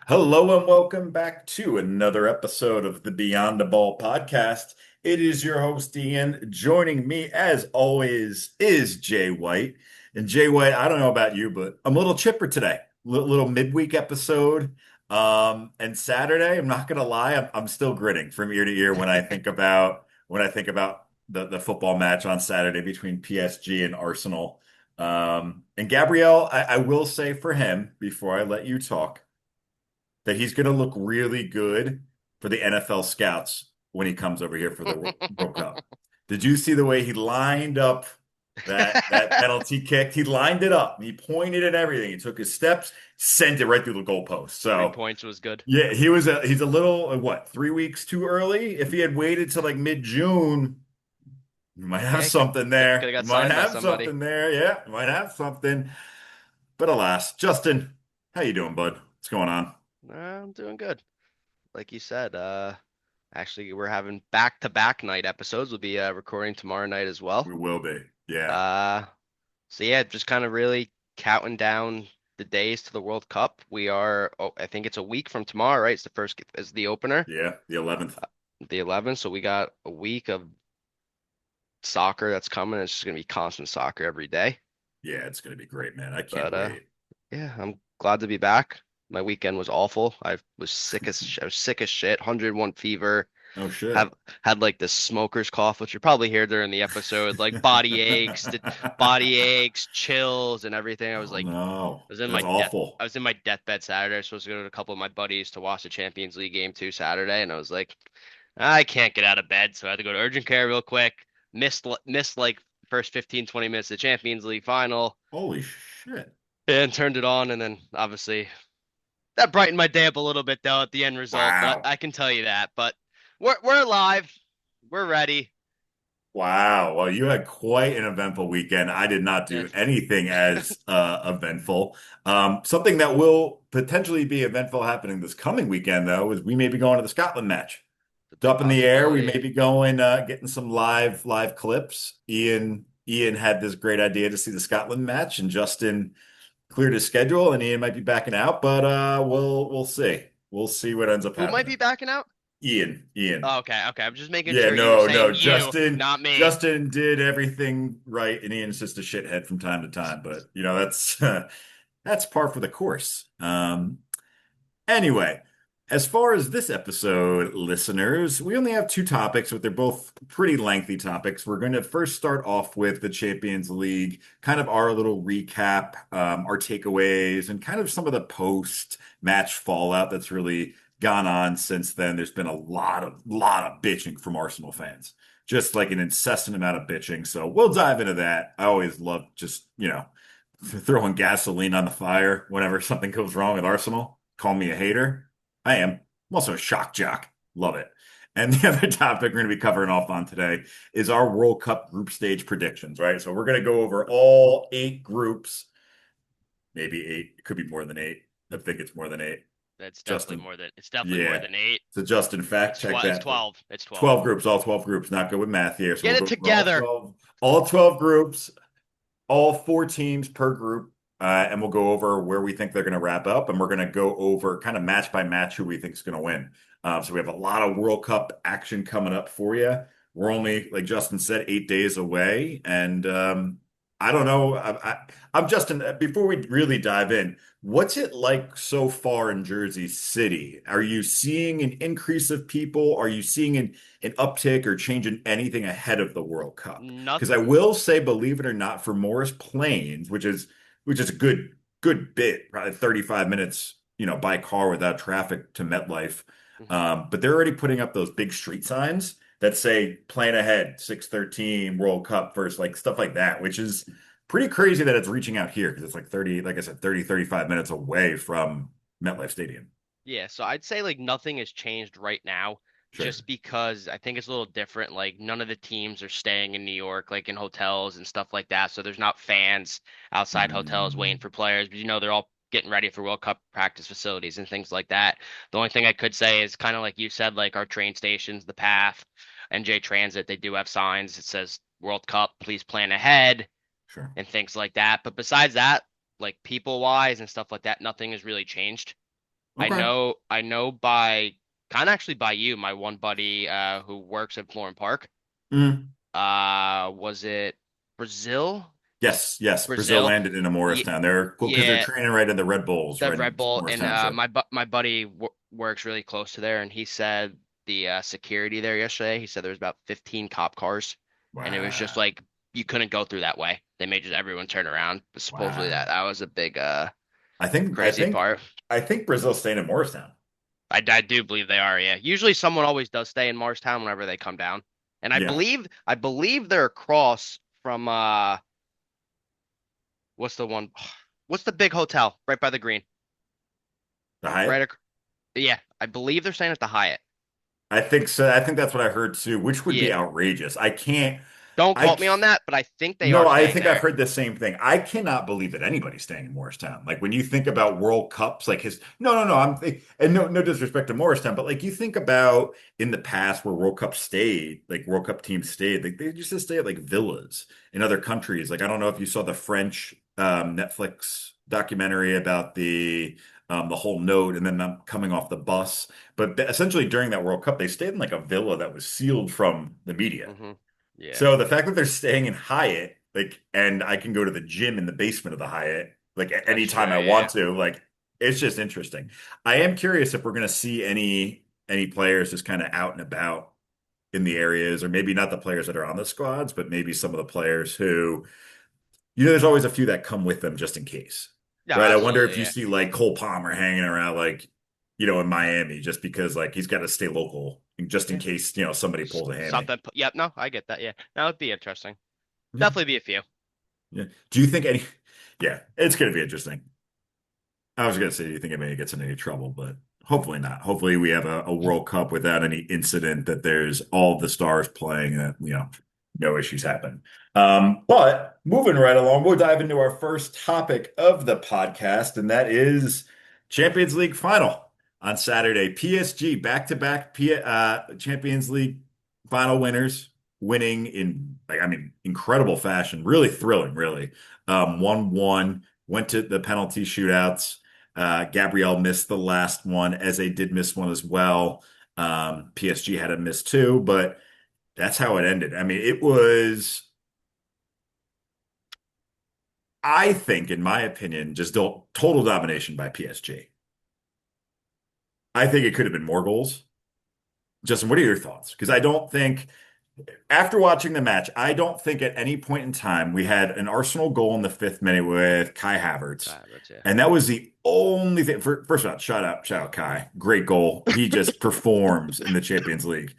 Hello and welcome back to another episode of the Beyond the Ball podcast. It is your host Ian. Joining me as always is Jay White. And Jay White, I don't know about you, but I'm a little chipper today. Little midweek episode. And Saturday, I'm not gonna lie, I'm still grinning from ear to ear when I think about the football match on Saturday between PSG and Arsenal. And Gabrielle, I will say for him, before I let you talk, that he's going to look really good for the NFL scouts when he comes over here for the World Cup. Did you see the way he lined up that penalty kick? He lined it up. He pointed at everything. He took his steps, sent it right through the goalpost. Three So points was good. yeah, he's a little what 3 weeks too early. If he had waited till like mid-June, you might have Yeah, could something could there. have You got might signed by have somebody. something there. Yeah, you might have something. But alas, Justin, how you doing, bud? What's going on? I'm doing good. Like you said, actually we're having back-to-back night episodes. We'll be recording tomorrow night as well. We will be. Yeah. Uh, so yeah, just kind of really counting down the days to the World Cup. I think it's a week from tomorrow, right? It's the first, is the opener, Yeah, the 11th. the 11th. So we got a week of soccer that's coming. It's just gonna be constant soccer every day. Yeah, it's going to be great, man. I can't But wait. yeah, I'm glad to be back. My weekend was awful. I was sick as shit, 101 fever. Oh Have shit. had like this smoker's cough, which you probably hear during the episode, like body aches, chills, and everything. Oh no. That's I awful. was in my deathbed Saturday. I was supposed to go to a couple of my buddies to watch the Champions League game too Saturday, and I was like, I can't get out of bed, so I had to go to urgent care real quick. Missed like first 15, 20 minutes of the Champions League final Holy shit. and turned it on, and then obviously that brightened my day up a little bit though at the end result. That Wow. I can tell you that. But we're alive. We're ready. Wow. Well, you had quite an eventful weekend. I did not Yeah, do anything as eventful. Something that will potentially be eventful happening this coming weekend, though, is we may be going to the Scotland match. it's a It's big up in the air. We possibility. may be going, getting some live clips. Ian had this great idea to see the Scotland match, and Justin cleared his schedule, and Ian might be backing out, but we'll see. We'll see what ends up Who might be happening. backing out? Ian. Oh, okay, okay. I'm just making Yeah, sure you were no. saying you, Justin, not me. Justin did everything right, and Ian's just a shithead from time to time. But that's that's par for the course. Anyway, as far as this episode, listeners, we only have two topics, but they're both pretty lengthy topics. We're going to first start off with the Champions League, kind of our little recap, our takeaways, and kind of some of the post-match fallout that's really gone on since then. There's been a lot of bitching from Arsenal fans, just like an incessant amount of bitching. So we'll dive into that. I always love just, throwing gasoline on the fire whenever something goes wrong with Arsenal. Call me a hater. I am. I'm also a shock jock. Love it. And the other topic we're going to be covering off on today is our World Cup group stage predictions, right? So we're going to go over all eight groups, maybe eight. It could be more than eight. I think it's more than eight. Justin, It's definitely more yeah. than eight. So Justin, fact check It's that. 12. It's 12. 12 groups, all 12 groups. Not good with math here. So Get we'll it go over all together. 12, all 12 groups, all four teams per group, and we'll go over where we think they're going to wrap up, and we're going to go over kind of match by match who we think is going to win. So we have a lot of World Cup action coming up for you. We're only, like Justin said, 8 days away, and I don't know. I'm Justin. Before we really dive in, what's it like so far in Jersey City? Are you seeing an increase of people? Are you seeing an uptick or change in anything ahead of the World Cup? Because I Nothing. will say, believe it or not, for Morris Plains, which is a good bit, probably 35 minutes, by car without traffic to MetLife. But they're already putting up those big street signs that say plan ahead, 6:13 World Cup first, like stuff like that, which is pretty crazy that it's reaching out here because it's like 30, like I said, 35 minutes away from MetLife Stadium. Yeah, so I'd say like nothing has changed right now Sure. just because I think it's a little different. Like none of the teams are staying in New York, like in hotels and stuff like that. So there's not fans outside hotels waiting Mm, for players, but they're all getting ready for World Cup practice facilities and things like that. The only thing I could say is kind of like you said, like our train stations, the Path, NJ Transit, they do have signs that says World Cup, please plan ahead sure. and things like that. But besides that, like people wise and stuff like that, nothing has really changed. Okay. I know by kind of actually by you, my one buddy who works at Florham Park. Mm. Was it Brazil? Yes, yes. Brazil Brazil. landed in a Yeah, Morristown. They're cool because they're yeah, training right in the Red Bulls, the right Red in Bull, Morris and Township. my buddy w works really close to there, and he said the security there yesterday. He said there was about 15 cop cars, and it was just Wow. like you couldn't go through that way. They made just everyone turn around. But supposedly Wow. that was a big I think I crazy think part. I think Brazil's staying in Morristown. I do believe they are. Yeah, usually someone always does stay in Morristown whenever they come down, and Yeah. I believe they're across from what's the one? What's the big hotel right by the green? The Right. Hyatt? Yeah, I believe they're staying at the Hyatt. I think so. I think that's what I heard too, which would be Yeah. outrageous. I can't Don't I quote me on that, but I think they No, are I staying think I've there. heard the same thing. I cannot believe that anybody's staying in Morristown. Like when you think about World Cups, like his no, and no disrespect to Morristown, but like you think about in the past where World Cup stayed, like World Cup teams stayed, like they used to stay at like villas in other countries. Like I don't know if you saw the French Netflix documentary about the whole note and then them coming off the bus. But essentially during that World Cup, they stayed in like a villa that was sealed from the media. Hmm. Yeah. So the fact that they're staying in Hyatt, like, and I can go to the gym in the basement of the Hyatt, like That's true. anytime I Yeah. want to, like, it's just interesting. I am curious if we're going to see any players just kind of out and about in the areas, or maybe not the players that are on the squads, but maybe some of the players who, there's always a few that come with them just in case, No, right? I wonder absolutely. if you Yeah. see like Cole Palmer hanging around, like, in Miami, just because like he's got to stay local just in Yeah. case, somebody pulls a hammy. Something. Yep. No, I get that. Yeah. That would be interesting. Yeah. Definitely be a few. Yeah. Do you think any? Yeah, it's going to be interesting. I was going to say, do you think anybody gets in any trouble? But hopefully not. Hopefully we have a World Cup without any incident. That there's all the stars playing. That no issues happen. But moving right along, we'll dive into our first topic of the podcast, and that is Champions League final on Saturday. PSG back-to-back Champions League final winners, winning in, like, I mean, incredible fashion, really thrilling, really. 1-1, went to the penalty shootouts. Gabriel missed the last one, as they did miss one as well. PSG had a miss too, but that's how it ended. I mean, it was, I think, in my opinion, just total domination by PSG. I think it could have been more goals. Justin, what are your thoughts? Because I don't think after watching the match, I don't think at any point in time we had an Arsenal goal in the 5th minute with Kai Havertz. But yeah. And that was the only thing. First of all, shout out Kai. Great goal. He just performs in the Champions League.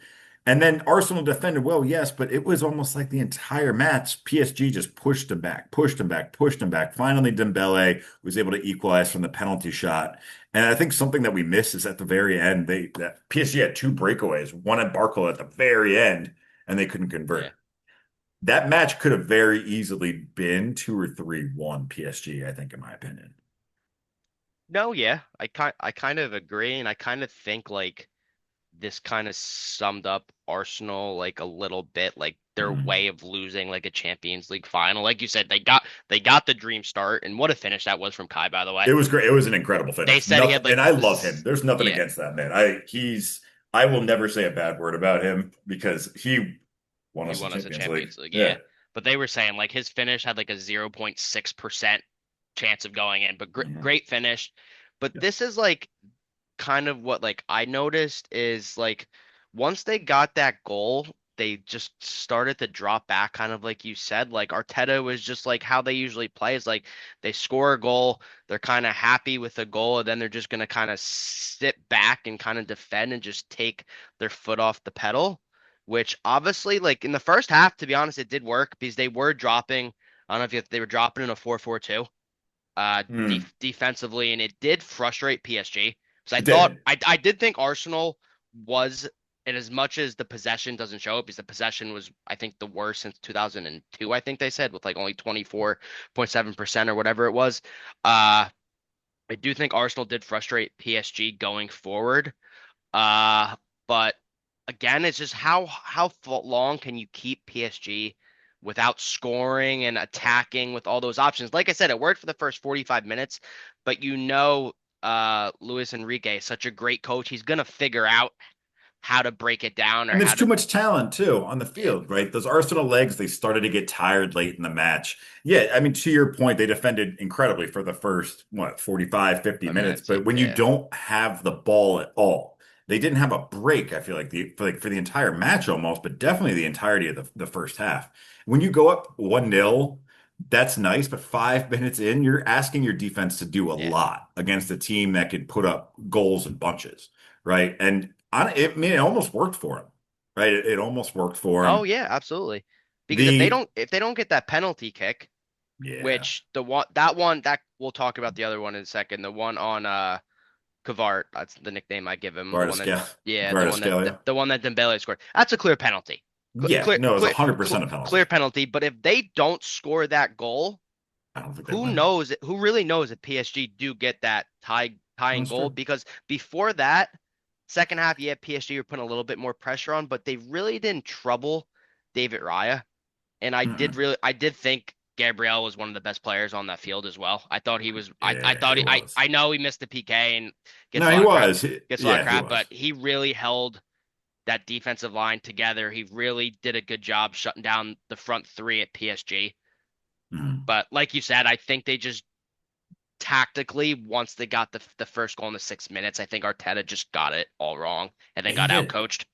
And then Arsenal defended well, yes, but it was almost like the entire match. PSG just pushed him back, pushed him back, pushed him back. Finally, Dembele was able to equalize from the penalty shot. And I think something that we missed is at the very end, that PSG had two breakaways, one at Barco at the very end, and they couldn't Yeah. convert. That match could have very easily been 2 or 3-1 PSG, I think, in my opinion. No, yeah. I kind of agree, and I kind of think like this kind of summed up Arsenal like a little bit, like their Mm. way of losing like a Champions League final. Like you said, they got the dream start, and what a finish that was from Kai, by the way. It was great. It was an incredible They finish. said he Nothing, had like and I love him. this, There's nothing yeah, against that man. I will never say a bad word about him because he won he us the won us a Champions League. Champions League, Yeah. yeah. But they were saying like his finish had like a 0.6% chance of going in, but Mhm. great finish. But Yeah. this is like kind of what like I noticed is like once they got that goal, they just started to drop back, kind of like you said. Like Arteta was just like how they usually play is like they score a goal, they're kind of happy with the goal, and then they're just gonna kind of sit back and kind of defend and just take their foot off the pedal. Which obviously, like in the first half, to be honest, it did work because they were dropping. I don't know if they were dropping in a 4-4-2 Mm. defensively, and it did frustrate PSG. Because It did. I did think Arsenal was, and as much as the possession doesn't show it, because the possession was, I think, the worst since 2002, I think they said, with like only 24.7% or whatever it was. Uh, I do think Arsenal did frustrate PSG going forward. Uh, but again, it's just how long can you keep PSG without scoring and attacking with all those options? Like I said, it worked for the first 45 minutes, but Luis Enrique is such a great coach. He's gonna figure out how to break it down or And there's how too to. much talent too on the Yeah, field, right? Those Arsenal legs, they started to get tired late in the match. Yeah, I mean, to your point, they defended incredibly for the first, what, 45, 50 minutes. minutes. But when you Yeah, don't have the ball at all, they didn't have a break, I feel like for the entire match almost, but definitely the entirety of the first half. When you go up 1-0, that's nice, but 5 minutes in, you're asking your defense to do a yeah. lot against a team that can put up goals in bunches, right? And I mean, it almost worked for them, right? It almost worked for Oh him. yeah, absolutely. Because The if they don't get that penalty kick, Yeah, which that we'll talk about the other one in a second. The one on Kvart, that's the nickname I give him. The one that Vargascal yeah, Vargascalia. the one that Dembele scored. That's a clear penalty. Yeah, Clear no, it was clear 100% a penalty. clear penalty. But if they don't score that goal, I don't think they who win. knows? Who really knows if PSG do get that tying That's goal? true. Because before that, second half, yeah, PSG were putting a little bit more pressure on, but they really didn't trouble David Raya. And Mm-mm. I did think Gabriel was one of the best players on that field as well. I thought he was. I Yeah, thought he was. I know he missed the PK and gets No, a he lot of crap. was. Gets a lot of Yeah, he crap, but was. he really held that defensive line together. He really did a good job shutting down the front three at PSG. Mm. But like you said, I think they just tactically, once they got the first goal in the 6 minutes, I think Arteta just got it all wrong and then He got did. outcoached.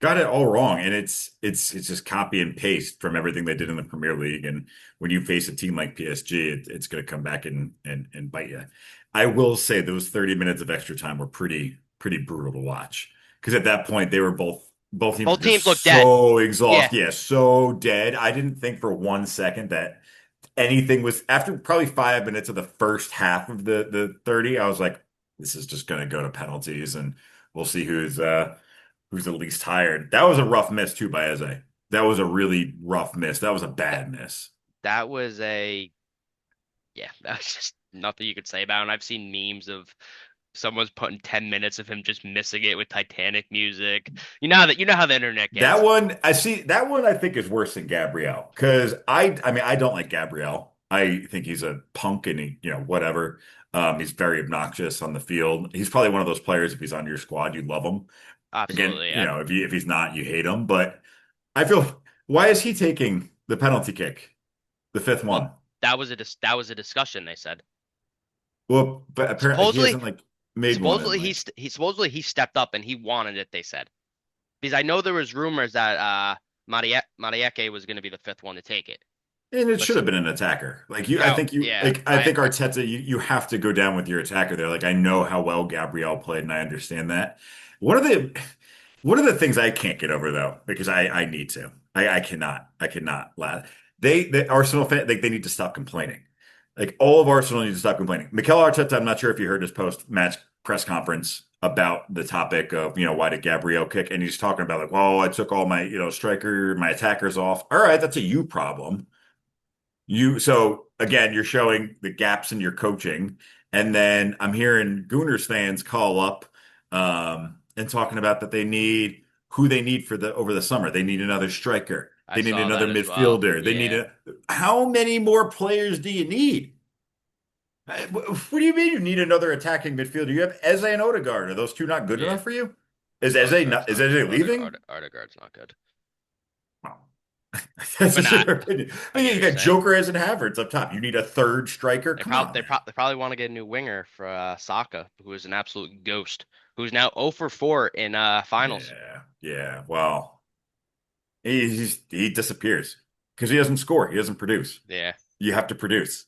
Got it all wrong, and it's just copy and paste from everything they did in the Premier League. And when you face a team like PSG, it's going to come back and bite you. I will say those 30 minutes of extra time were pretty brutal to watch because at that point they were both teams Both were just teams look dead. so Yeah, exhausted, yeah, so dead. I didn't think for 1 second that anything was after probably 5 minutes of the first half of the 30. I was like, this is just going to go to penalties, and we'll see who's the least tired. That was a rough miss too by Eze. That was a really rough miss. That was a that, bad miss. that was a yeah, that's just nothing you could say about it. And I've seen memes of someone's putting 10 minutes of him just missing it with Titanic music. You know how the internet That gets. one, I see. That one, I think is worse than Gabrielle because I mean, I don't like Gabrielle. I think he's a punk and whatever. He's very obnoxious on the field. He's probably one of those players. If he's on your squad, you love him. Again, Absolutely, yeah. if he's not, you hate him. But I feel why is he taking the penalty kick, the fifth Well, one? that was a discussion they said. Well, but apparently he Supposedly hasn't like made one in like. supposedly he stepped up and he wanted it, they said. Because I know there was rumors that Marieke was going to be the fifth one to take it. And it But should have been an attacker. Like yeah, yeah, I think Arteta, you have to go down with your attacker there. Like I know how well Gabriel played, and I understand that. One of the one of the things I can't get over though, because I need to, I cannot. The Arsenal fan, they need to stop complaining. Like all of Arsenal needs to stop complaining. Mikel Arteta, I'm not sure if you heard his post-match press conference about the topic of, why did Gabriel kick? And he's talking about like, well, I took all my, my attackers off. All right, that's a you problem. So again, you're showing the gaps in your coaching. And then I'm hearing Gooners fans call up and talking about that who they need for the over the summer. They need another striker. I They need saw another that as well. midfielder. They need Yeah. a How many more players do you need? What do you mean you need another attacking midfielder? You have Eze and Odegaard. Are those two not good Yeah. enough for you? Is Eze leaving? Odegaard's not good. Well, that's But just nah, your opinion. I But yeah, get you what you're got saying. Joker as an Havertz up top. You need a third striker. Come on, man. They probably want to get a new winger for Saka, who is an absolute ghost, who's now 0 for 4 in finals. Yeah, yeah. Well, he disappears because he doesn't score. He doesn't produce. Yeah. You have to produce.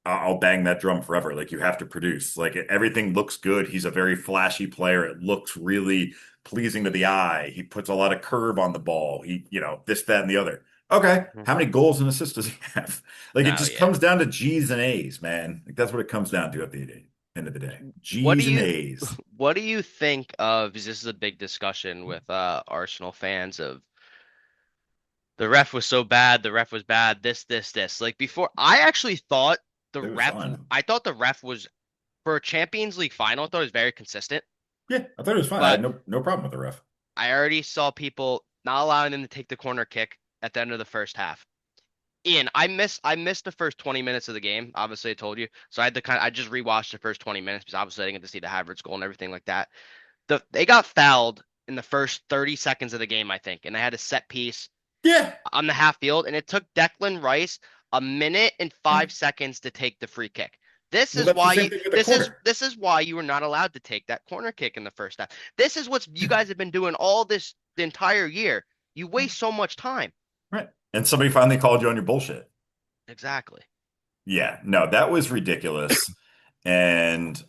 I'll bang that drum forever. Like you have to produce. Like everything looks good. He's a very flashy player. It looks really pleasing to the eye. He puts a lot of curve on the ball. This, that, and the other. Okay, Mhm. how many goals and assists does he have? Like it No, just yeah. comes down to G's and A's, man. Like that's what it comes down to at the end of the day. What do G's and you A's. what do you think of, because this is a big discussion with Arsenal fans of the ref was so bad, the ref was bad, this. Like before, I actually thought It was fine. the ref was for a Champions League final, I thought it was very consistent. Yeah, I thought it was fine. I had But no problem with the ref. I already saw people not allowing them to take the corner kick at the end of the first half. Ian, I missed the first 20 minutes of the game. Obviously, I told you, so I just rewatched the first 20 minutes because obviously I didn't get to see the Havertz goal and everything like that. They got fouled in the first 30 seconds of the game, I think, and they had a set piece Yeah. on the half field, and it took Declan Rice a minute and Yeah. 5 seconds to take the free kick. This Well, is that's the why same you thing with the corner. this is why you were not allowed to take that corner kick in the first half. This is what you guys have been doing all this the entire year. You waste so much time. Right. And somebody finally called you on your bullshit. Exactly. Yeah, no, that was ridiculous. And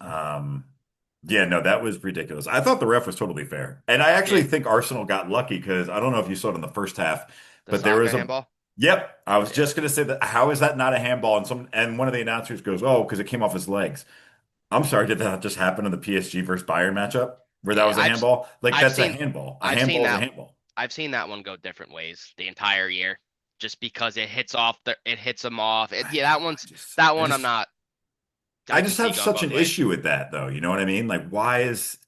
yeah, no, that was ridiculous. I thought the ref was totally fair. And I actually Yeah. think Arsenal got lucky because I don't know if you saw it in the first half, The but there soccer was a handball. yep, I was Yeah. just gonna say that how is that not a handball? And one of the announcers goes, "Oh, because it came off his legs." I'm sorry, did that just happen in the PSG versus Bayern matchup where that Yeah. was a handball? Like I've that's a seen handball. A I've seen handball is a that handball. I've seen that one go different ways the entire year. Just because it hits them off. Yeah, I know, that I one just I I can just see have going such both an ways. issue with that though. You know what I mean? Like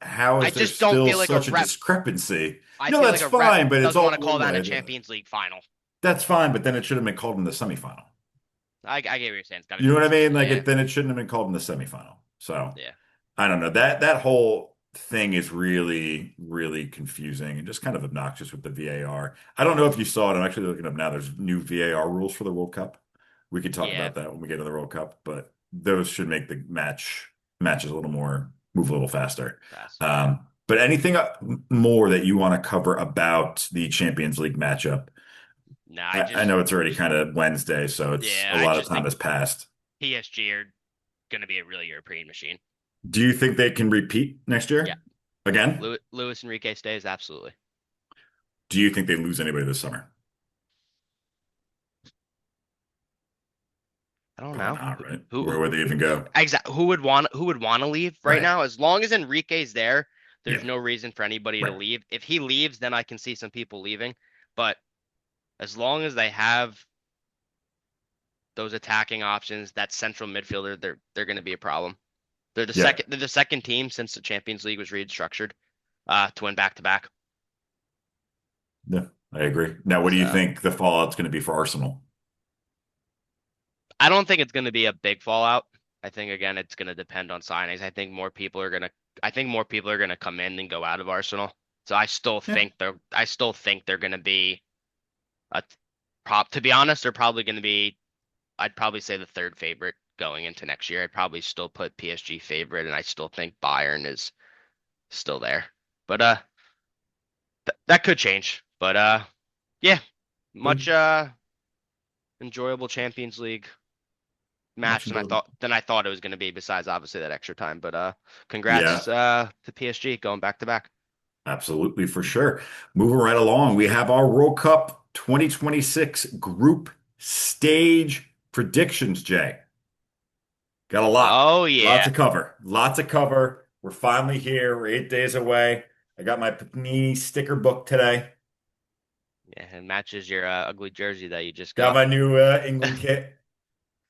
how I is there just don't still feel like a such a ref. discrepancy? I No, feel that's like a ref fine, but it's doesn't all want to call that a Champions League final. that's fine, but then it should have been called in the semifinal. I get what you're saying. It's got to You be know what I mean? consistent. Like Yeah. then it shouldn't have been called in the semifinal. So Yeah. I don't know. That whole thing is really, really confusing and just kind of obnoxious with the VAR. I don't know if you saw it. I'm actually looking up now. There's new VAR rules for the World Cup. We could talk Yeah. about that when we get to the World Cup, but those should make the matches a little more move a little faster. Faster. Yeah. But anything more that you want to cover about the Champions League matchup? No, I know it's already kind of Wednesday, so it's yeah, a I lot of just time think has passed. PSG are going to be a really European machine. Do you think they can repeat next Yeah. year again? Luis Enrique stays absolutely. Do you think they lose anybody this summer? I don't Probably know not, right? who Where would they even go? exactly who would want to leave right Right. now. As long as Enrique's there, there's Yeah. no reason for anybody to Right. leave. If he leaves, then I can see some people leaving. But as long as they have those attacking options, that central midfielder, they're going to be a problem. Yeah. They're the second team since the Champions League was restructured to win back to back. Yeah. I agree. Now, what do you So think the fallout's going to be for Arsenal? I don't think it's going to be a big fallout. I think again it's going to depend on signings. I think more people are going to come in than go out of Arsenal. So Yeah. I still think they're going to be a prop. To be honest, they're probably going to be. I'd probably say the third favorite going into next year. I'd probably still put PSG favorite, and I still think Bayern is still there. But that could change. But yeah, much Good. enjoyable Champions League Much match enjoyable. than I thought it was going to be. Besides, obviously that extra time. But Yeah. congrats to PSG going back to back. Absolutely, for sure. Moving right along, we have our World Cup 2026 group stage predictions, Jay. Got a lot. Oh Lot yeah, to cover. Lot to cover. We're finally here. We're 8 days away. I got my Panini sticker book today. yeah, it matches your ugly jersey that you just Got got. my new England kit,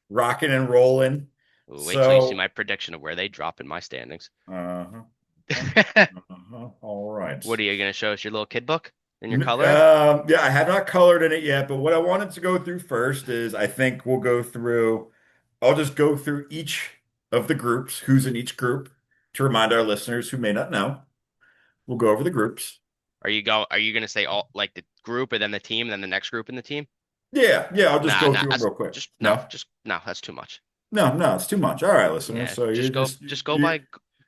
rocking and rolling. Wait till you see So, my prediction of where they drop in my standings. uh-huh. All right. What are you going to show us your little kid book in your coloring? Yeah, I have not colored in it yet, but what I wanted to go through first is I think I'll just go through each of the groups, who's in each group, to remind our listeners who may not know. We'll go over the groups. Are you going to say all like the group and then the team and then the next group in the team? Yeah, I'll just Nah, go nah, through them that's real quick. just no, No, just no, that's too much. no, it's too much. All right, listeners. Yeah, So you're just just go by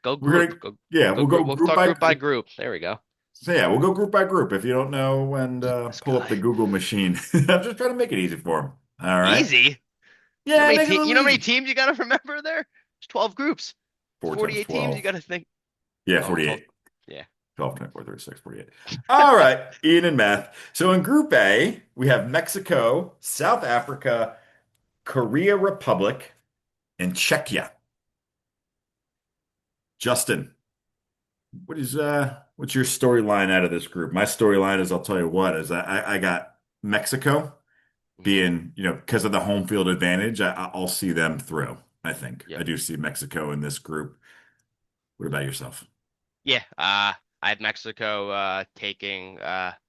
go we're group. gonna yeah, Go we'll go group. We'll group talk by group by group. There we go. so yeah, we'll go group by group. If you don't know, and This pull up guy. the Google machine. I'm just trying to make it easy for them. All right. Easy. Yeah, make it a You little know how many easy. teams you got to remember there? There's 12 groups. It's 4 times 48 teams. You 12. got to think. Yeah, Oh, 12. 48. Yeah. 12, 24, 36, 48. All right, Ian and math. So in Group A, we have Mexico, South Africa, Korea Republic, and Czechia. Justin, what's your storyline out of this group? My storyline is I'll tell you what is I got Mexico Hmm. being, because of the home field advantage, I'll see them through. I think I Yep. do see Mexico in this group. What about yourself? Yeah. I have Mexico taking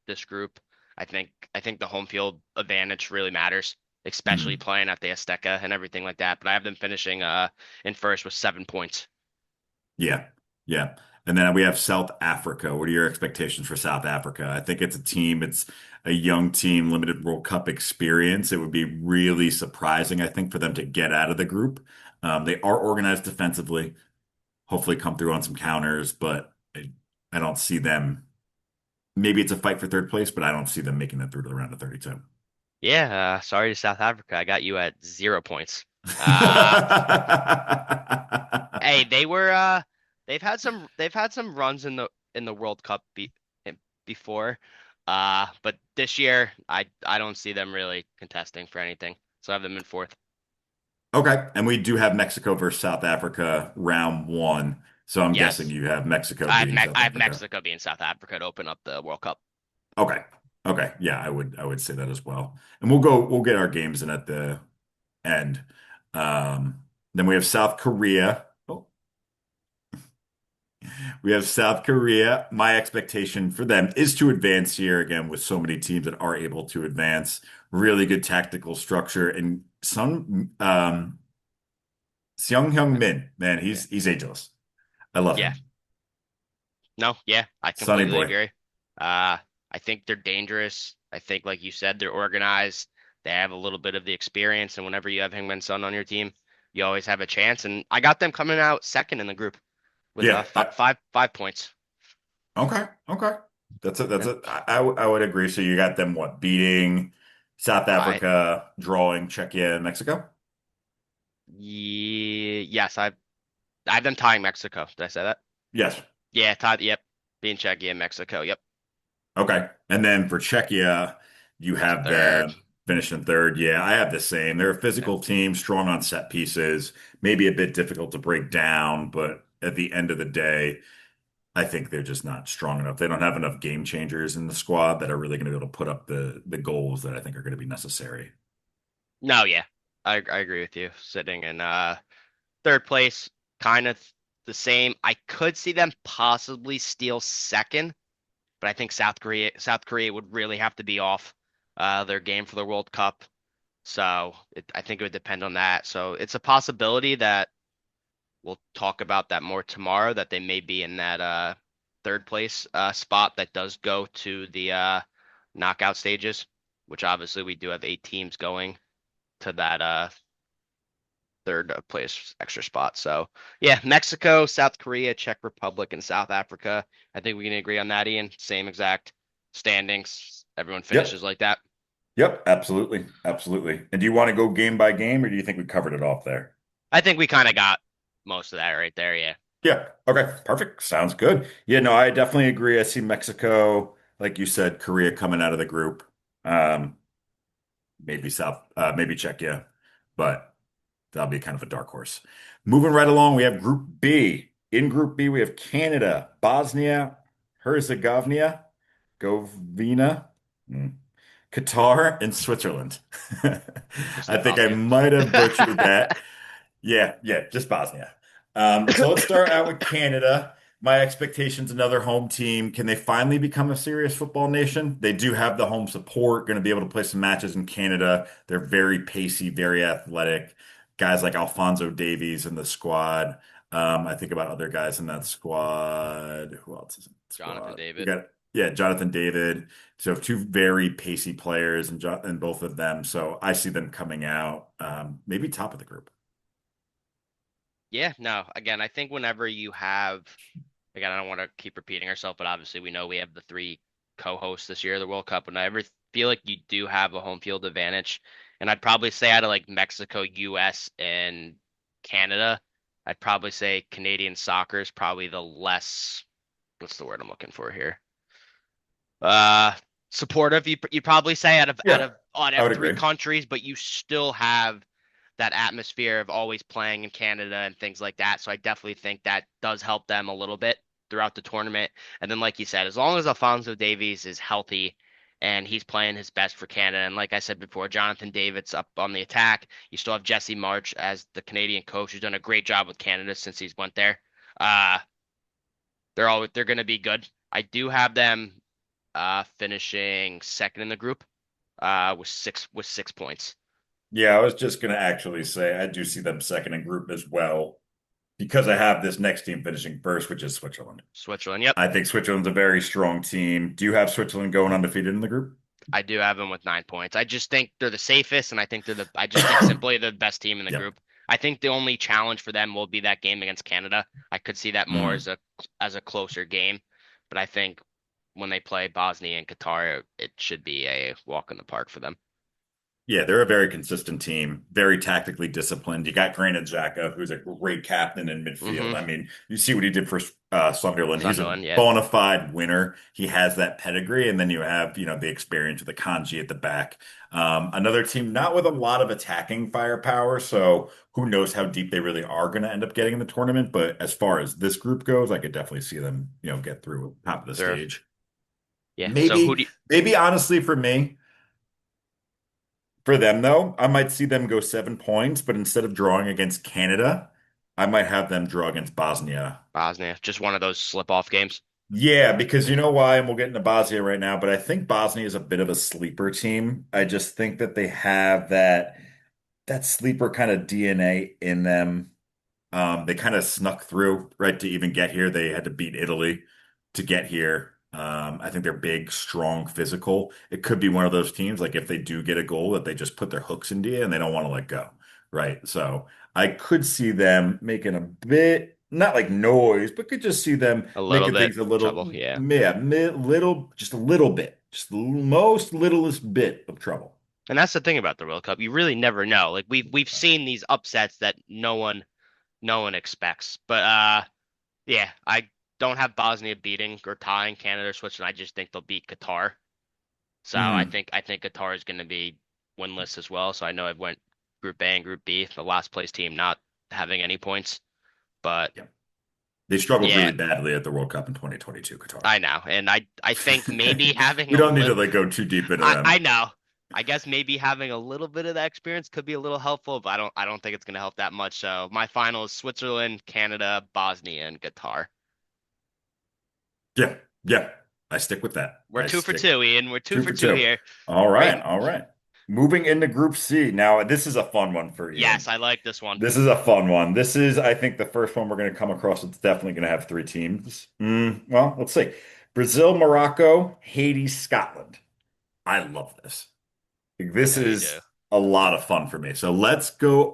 this group. I think the home field advantage really matters. especially Hmm. playing at the Azteca and everything like that. But I have them finishing in first with 7 points. Yeah, yeah. And then we have South Africa. What are your expectations for South Africa? I think it's a team, it's a young team, limited World Cup experience. It would be really surprising, I think, for them to get out of the group. They are organized defensively, hopefully come through on some counters, but I don't see them. Maybe it's a fight for third place, but I don't see them making it through to the round of 32. Yeah, sorry to South Africa. I got you at 0 points. Uh Hey, they've had some runs in the World Cup before. But this year I don't see them really contesting for anything. So I have them in fourth. Okay. And we do have Mexico versus South Africa round one. So I'm guessing Yes. you have Mexico I have beating South I have Africa. Mexico being South Africa to open up the World Cup. Okay. Okay. Yeah, I would say that as well. And we'll get our games in at the end. Then we have South Korea. Oh, we have South Korea. My expectation for them is to advance here again with so many teams that are able to advance. Really good tactical structure and Seung Hyung Min, man, Yeah. he's ageless. I love Yeah. him. No, yeah, I Sonny completely boy. agree. I think they're dangerous. I think, like you said, they're organized. They have a little bit of the experience, and whenever you have Hingman Son on your team, you always have a chance. And I got them coming out second in the group with Yeah. five points. Okay. Okay. That's And it. I would agree. So you got them what beating South I, Africa, drawing Czechia and Mexico? yes, I've them tying Mexico. Did I say that? Yes. Yeah, tied. Yep, being Czechia and Mexico. Yep, Okay. And then for Czechia, you finishing have third. them finishing third. Yeah, I have the same. They're a Yep. physical team, strong on set pieces, maybe a bit difficult to break down, but at the end of the day, I think they're just not strong enough. They don't have enough game changers in the squad that are really going to be able to put up the goals that I think are going to be necessary. No, yeah, I agree with you. Sitting in third place, kind of the same. I could see them possibly steal second, but I think South Korea would really have to be off their game for the World Cup. So I think it would depend on that. So it's a possibility that we'll talk about that more tomorrow, that they may be in that third place spot that does go to the knockout stages, which obviously we do have 8 teams going to that third place extra spot. So yeah, Mexico, South Korea, Czech Republic, and South Africa. I think we can agree on that, Ian. Same exact standings. Everyone Yep. finishes like that. Yep. Absolutely. Absolutely. And do you want to go game by game or do you think we covered it off there? I think we kind of got most of that right there. Yeah. Yeah. Okay. Perfect. Sounds good. Yeah, no, I definitely agree. I see Mexico, like you said, Korea coming out of the group. Um, maybe Czechia, but that'll be kind of a dark horse. Moving right along, we have Group B. In Group B, we have Canada, Bosnia, Herzegovina, Govina, hmm, Qatar, and Switzerland. Just I leave think I Bosnia. might have butchered that. Yeah, yeah, just Bosnia. So let's start out with Canada. My expectations, another home team. Can they finally become a serious football nation? They do have the home support, going to be able to play some matches in Canada. They're very pacey, very athletic. Guys like Alfonso Davies in the squad. I think about other guys in that squad. Who else is in the Jonathan squad? We David. got, yeah, Jonathan David. So two very pacey players and both of them. So I see them coming out, maybe top of the group. Yeah, no. Again, I think whenever you have, again, I don't want to keep repeating ourselves, but obviously we know we have the three co-hosts this year of the World Cup, and I ever feel like you do have a home field advantage. And I'd probably say out of like Mexico, US, and Canada, I'd probably say Canadian soccer is probably the less, what's the word I'm looking for here? Uh, Supportive. You probably say Yeah, out I of would three agree. countries, but you still have that atmosphere of always playing in Canada and things like that. So I definitely think that does help them a little bit throughout the tournament. And then, like you said, as long as Alfonso Davies is healthy and he's playing his best for Canada, and like I said before, Jonathan David's up on the attack. You still have Jesse March as the Canadian coach, who's done a great job with Canada since he's went there. Uh, they're going to be good. I do have them finishing second in the group with 6 points. Yeah, I was just going to actually say I do see them second in group as well because I have this next team finishing first, which is Switzerland. Switzerland, yep. I think Switzerland's a very strong team. Do you have Switzerland going undefeated in the group? I do have them with 9 points. I just think they're the safest, and I just think simply they're the best team in the Yep. group. I think the only challenge for them will be that game against Canada. I could see that more Mm. as a closer game, but I think when they play Bosnia and Qatar, it should be a walk in the park for them. Yeah, they're a very consistent team, very tactically disciplined. You got Granit Xhaka, who's a great captain in midfield. Hmm. I mean, you see what he did for Sunderland. He's a Sunderland, yeah, bona fide winner. He has that pedigree, and then you have, the experience with the Kanji at the back. Another team not with a lot of attacking firepower, so who knows how deep they really are going to end up getting in the tournament. But as far as this group goes, I could definitely see them, get through top of the they're stage. yeah. So who Maybe, do you, maybe honestly for me. For them, though, I might see them go 7 points, but instead of drawing against Canada, I might have them draw against Bosnia. Bosnia? Just one of those slip off games. Yeah, because you know why, and we'll get into Bosnia right now, but I think Bosnia is a bit of a sleeper team. I just think that they have that sleeper kind of DNA in them. They kind of snuck through, right, to even get here. They had to beat Italy to get here. I think they're big, strong, physical. It could be one of those teams, like if they do get a goal, that they just put their hooks into you and they don't want to let go, right? So I could see them making a bit, not like noise, but could just see them A little making bit things a little, trouble, yeah. yeah, little, just a little bit, just the most littlest bit of trouble. And that's the thing about the World Cup. You really never know. Like we've seen these upsets that no one expects. But yeah, I don't have Bosnia beating or tying Canada or Switzerland. I just think they'll beat Qatar. So Mhm. I think Qatar is going to be winless as well. So I know I've went Group A and Group B, the last place team not having any points. But Yeah. They struggled yeah, really badly at the World Cup in 2022, Qatar. I know. And I think maybe having We a don't need to little like go too deep into them. I know. I guess maybe having a little bit of that experience could be a little helpful, but I don't think it's going to help that much. So my final is Switzerland, Canada, Bosnia, and Qatar. Yeah, yeah. I stick with that. We're I two for stick two, Ian. We're two two for for two two. here. All right, Great. all right. Moving into Group C. Now, this is a fun one for Yes, Ian. I like this one. This is a fun one. This is, I think, the first one we're going to come across. It's definitely going to have three teams. Well, let's see. Brazil, Morocco, Haiti, Scotland. I love this. This I know you do. is a lot of fun for me. So let's go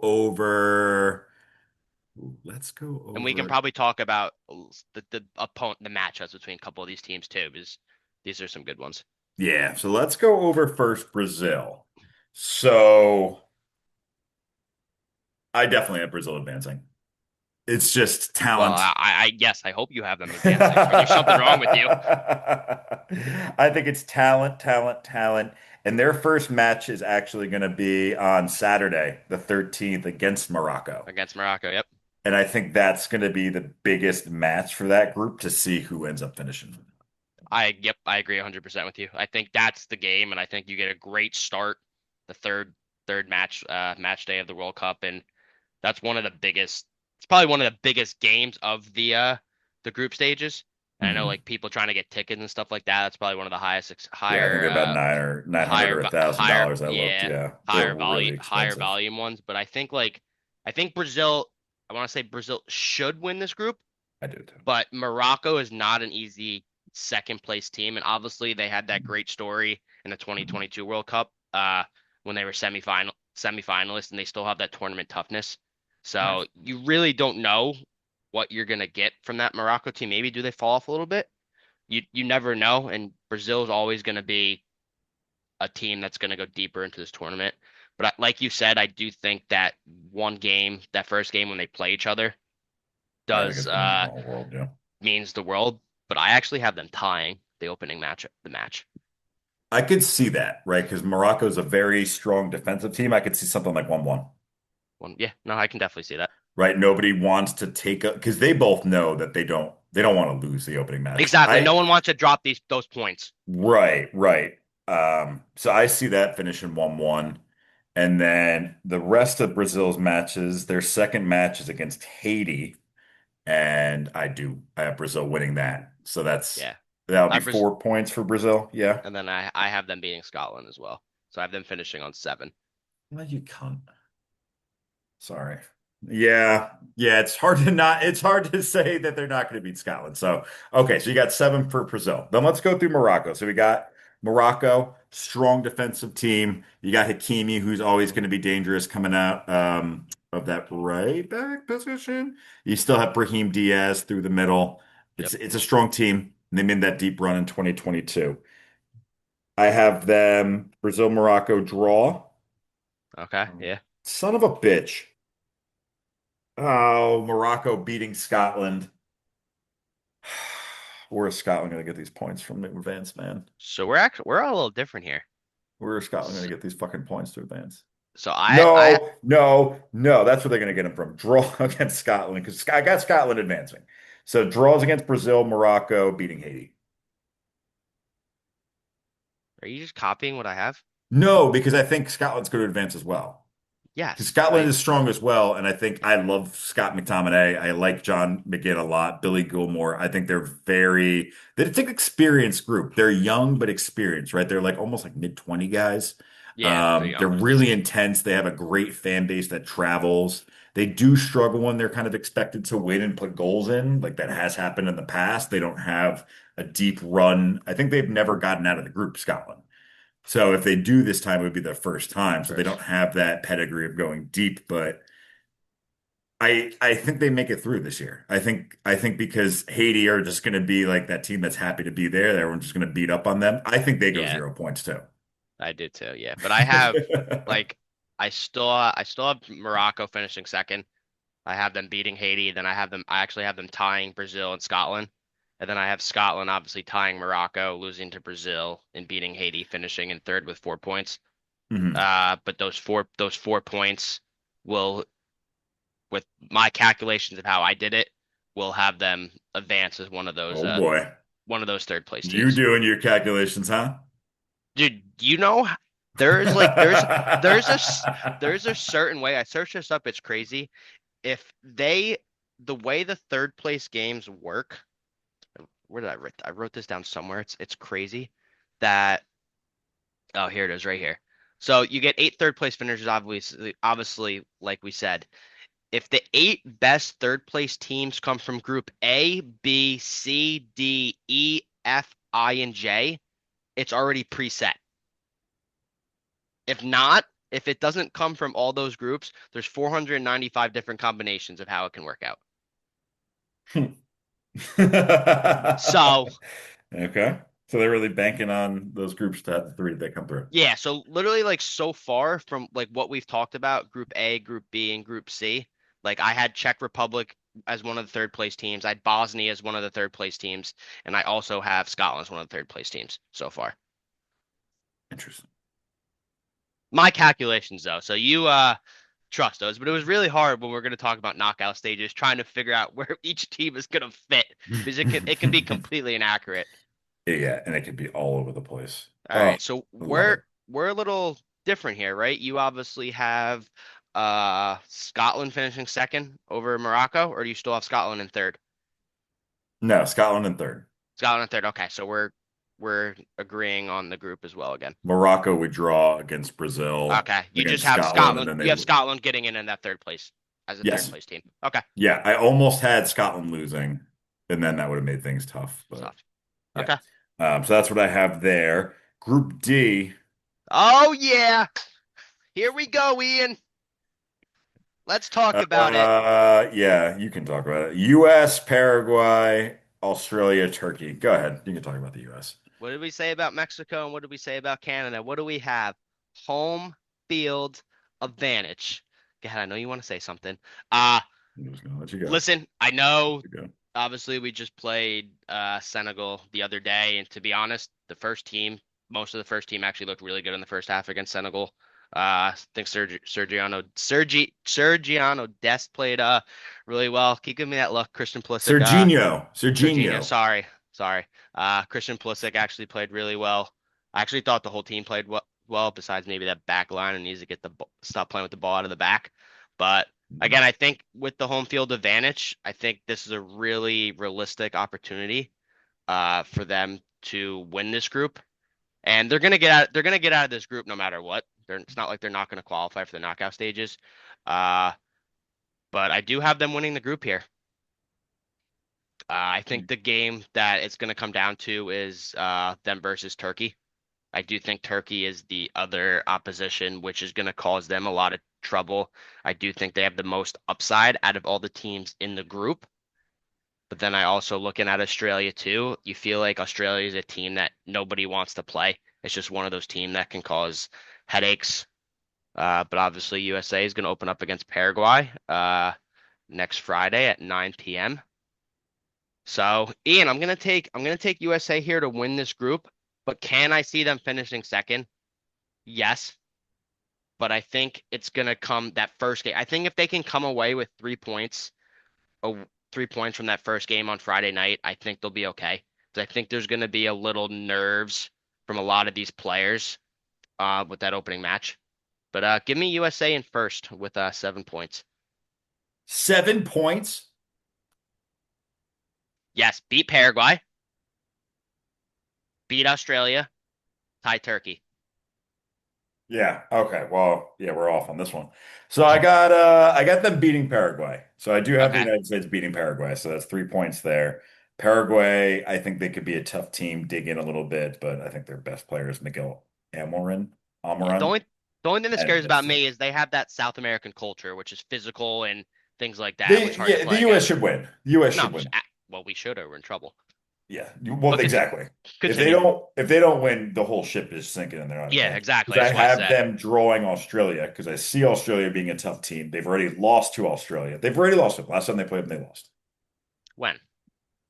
And we can over. probably talk about the opponent, the matchups between a couple of these teams too, because these are some good ones. Yeah, so let's go over first Brazil. So I definitely have Brazil advancing. It's just Well, talent. yes, I hope you have them advancing, or there's something wrong with you I think it's talent, talent, talent. And their first match is actually going to be on Saturday, the 13th, against Morocco. against Morocco. Yep. And I think that's going to be the biggest match for that group to see who ends up finishing. Yep, I agree 100% with you. I think that's the game, and I think you get a great start the third match day of the World Cup, and that's one of the biggest. It's probably one of the biggest games of the group stages. And I know Mhm. like people trying to get tickets and stuff like that. That's probably one of the Yeah, I think they're about 900 or higher $1,000. I looked. yeah Yeah, they're really higher expensive. volume ones. But I think Brazil. I want to say Brazil should win this group, I do too. but Morocco is not an easy second place team, and obviously they had that great story in the Mhm. 2022 World Cup, when they were semifinalists, and they still have that tournament toughness. Right. So you really don't know what you're gonna get from that Morocco team. Maybe do they fall off a little bit? You never know, and Brazil is always gonna be a team that's gonna go deeper into this tournament. But like you said, I do think that that first game when they play each other, I think does it's going to mean the whole world. Yeah. means the world, but I actually have them tying the opening match. I could see that, right? Because Morocco is a very strong defensive team. I could see something like 1-1, One, yeah, no, I can definitely see that. right? Nobody wants to take a because they both know that they don't want to lose the opening match. Exactly. No one wants to drop those points. Right, right. So I see that finishing 1-1. And then the rest of Brazil's matches, their second match is against Haiti. And I have Brazil winning that. So Yeah. that'll be I pres 4 points for Brazil. Yeah. and then I have them beating Scotland as well. So I have them finishing on 7. Well, you can't. Sorry. Yeah, it's hard to say that they're not going to beat Scotland. So, okay, so you got seven for Brazil. Then let's go through Morocco. So we got Morocco, strong defensive team. You got Hakimi, who's always going to be dangerous coming out of that right back position. You still have Brahim Diaz through the middle. Yep. It's a strong team. They made that deep run in 2022. I have them Brazil, Morocco draw. Okay. Oh, Yeah. son of a bitch. Oh, Morocco beating Scotland. Where is Scotland going to get these points from to advance, man? So we're all a little different here. Where is Scotland going So, to get these fucking points to advance? so I No, no, no. That's where they're going to get them from. Draw against Scotland because I got Scotland advancing. So draws against Brazil, Morocco beating Haiti. are you just copying what I have? No, because I think Scotland's going to advance as well. Because Yes. Scotland I is strong as well, and I think I love Scott McTominay. I like John McGinn a lot. Billy Gilmore. I think it's an experienced group. They're young but experienced, right? They're like almost like mid-20 guys. yeah, they're They're young. really intense. They have a great fan base that travels. They do struggle when they're kind of expected to win and put goals in, like that has happened in the past. They don't have a deep run. I think they've never gotten out of the group, Scotland. So if they do this time, it would be their first time. So they don't First. have that pedigree of going deep, but I think they make it through this year. I think because Haiti are just going to be like that team that's happy to be there. Everyone's just going to beat up on them. I think they go Yeah, 0 points too. I do too. Yeah, but I have like I still have Morocco finishing second. I have them beating Haiti. Then I actually have them tying Brazil and Scotland. And then I have Scotland obviously tying Morocco, losing to Brazil, and beating Haiti, finishing in third with 4 points. Mhm. But those 4 points will, with my calculations of how I did it, will have them advance as Oh boy. one of those third place You teams. doing your calculations, huh? Dude, you know there's like there's a s- there's a certain way I searched this up. It's crazy. If they The way the third place games work, where did I write? I wrote this down somewhere. It's crazy that oh, here it is right here. So you get eight third place finishers, obviously, like we said. If the eight best third place teams come from group A, B, C, D, E, F, I, and J, it's already preset. If not, if it doesn't come from all those groups, there's 495 different combinations of how it can work out. So, Okay. So they're really banking on those groups to have the three that come through. yeah, so literally like so far from like what we've talked about, group A, group B, and group C, like I had Czech Republic as one of the third place teams. I had Bosnia as one of the third place teams, and I also have Scotland as one of the third place teams so far. Interesting. My calculations though. So you trust those, but it was really hard when we're going to talk about knockout stages, trying to figure out where each team is going to fit because it can be completely inaccurate. Yeah, and it could be all over the place. All Oh, right, so I love it. we're a little different here, right? You obviously have Scotland finishing second over Morocco, or do you still have Scotland in third? No, Scotland in third. Scotland in third. Okay, so we're agreeing on the group as well again. Morocco would draw against Brazil, Okay, you just against have Scotland, and Scotland. then You they have Scotland getting in that third place as a third yes. place team. Okay, Yeah, I almost had Scotland losing, and then that would have made things tough. But soft. yeah. Okay. So that's what I have there. Group D. Oh yeah, here we go, Ian. Let's talk about it. Yeah, you can talk about it. US, Paraguay, Australia, Turkey. Go ahead. You can talk about the US. What did we say about Mexico and what did we say about Canada? What do we have? Home field advantage. Go ahead, I know you want to say something. Uh, I'm just gonna let you go. Listen, I know Let you go. obviously we just played Senegal the other day, and to be honest, most of the first team actually looked really good in the first half against Senegal. I think Sergiano Dest played really well. Keep giving me that look. Christian Pulisic, Serginho. Serginho, Serginho. sorry. Christian Pulisic actually played really well. I actually thought the whole team played well, besides maybe that back line and needs to stop playing with the ball out of the back. But again, I think with the home field advantage, I think this is a really realistic opportunity for them to win this group. And they're gonna get out of this group no matter what. It's not like they're not going to qualify for the knockout stages. Uh, but I do have them winning the group here. I think the game that it's going to come down to is them versus Turkey. I do think Turkey is the other opposition, which is going to cause them a lot of trouble. I do think they have the most upside out of all the teams in the group. But then I also looking at Australia too. You feel like Australia is a team that nobody wants to play. It's just one of those teams that can cause headaches. But obviously USA is going to open up against Paraguay next Friday at 9 p.m. So Ian, I'm gonna take USA here to win this group. But can I see them finishing second? Yes. But I think it's gonna come that first game. I think if they can come away with 3 points, 3 points from that first game on Friday night, I think they'll be okay. 'Cause I think there's gonna be a little nerves from a lot of these players with that opening match. But give me USA in first with 7 points. 7 points? Yes, beat Paraguay, beat Australia, tie Turkey. Yeah. Okay. Well, yeah, we're off on this one. So I got them beating Paraguay. So I do have the Okay. United States beating Paraguay. So that's 3 points there. Paraguay, I think they could be a tough team, dig in a little bit, but I think their best player is Miguel Amorin. Yeah, the Amoran. only the only thing that And scares that's about it. me is they have that South American culture, which is physical and things like that, which is hard to The play US against. should win. The US No, should win. well, we should or we're in trouble. Yeah. Well, But exactly. continue. If they don't win, the whole ship is sinking and they're not Yeah, advancing. exactly. Because I That's what I have said. them drawing Australia because I see Australia being a tough team. They've already lost to Australia. They've already lost it. Last time they played them, they lost. When?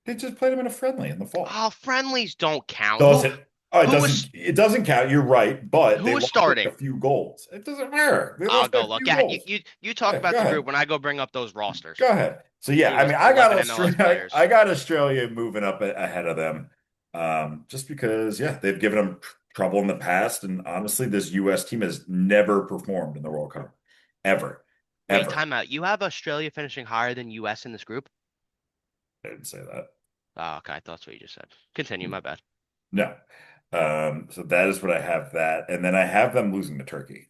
They just played them in a friendly in the fall. Oh, friendlies don't count. Does it? Oh, Who was it doesn't count. You're right, but who they was lost by like starting? a few goals. It doesn't matter. They I'll lost by go a look few at you. goals. You talk Yeah, about go the group ahead. when I go bring up those rosters. Go ahead. So yeah, Team I with mean, 11 MLS I players. got Australia moving up ahead of them, just because yeah, they've given them trouble in the past, and honestly, this U.S. team has never performed in the World Cup, ever, Wait, ever. timeout. You have Australia finishing higher than US in this group? I didn't say that. Oh, okay. I thought that's what you just said. Continue. My bad. No. So that is what I have that, and then I have them losing to Turkey.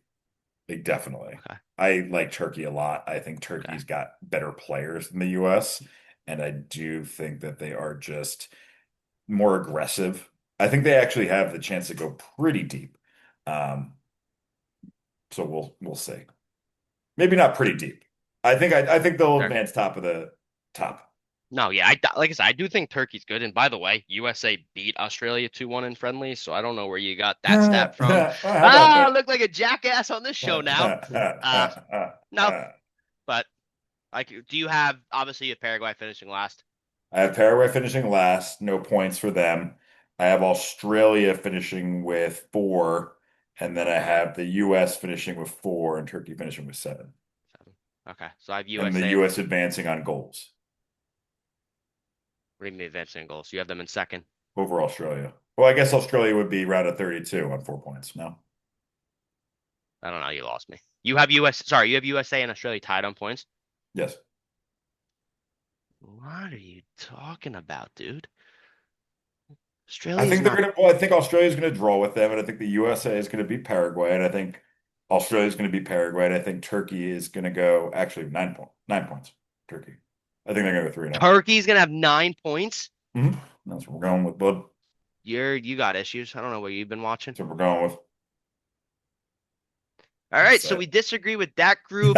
Like, definitely. Okay. I like Turkey a lot. I think Okay. Turkey's got better players than the US, and I do think that they are just more aggressive. I think they actually have the chance to go pretty deep. Um, so we'll see. Maybe not pretty deep. I think they'll Sure. advance top of the top. No, yeah, like I said, I do think Turkey's good. And by the way, USA beat Australia 2-1 in friendly, so I don't know where you got that stat from. How about Ah, I that? look like a jackass on this show now. Uh, no, but like, do you have obviously you have Paraguay finishing last? I have Paraguay finishing last, no points for them. I have Australia finishing with 4, and then I have the US finishing with 4 and Turkey finishing with 7. 7. Okay, so I have And the USA. US advancing on goals What do you mean advancing goals? You have them in second. over Australia. Well, I guess Australia would be round of 32 on 4 points. No? I don't know. You lost me. You have US. Sorry, you have USA and Australia tied on points. Yes. What are you talking about, dude? Australia's not. I think Australia's gonna draw with them, and I think the USA is gonna beat Paraguay, and I think Australia's gonna beat Paraguay, and I think Turkey is gonna go actually 9 points. Turkey. I think they're gonna go 3-0. Turkey's gonna have 9 points. That's what we're going with, bud. You got issues. I don't know what you've been watching. That's what we're going with. All right, That's so it. we disagree with that group.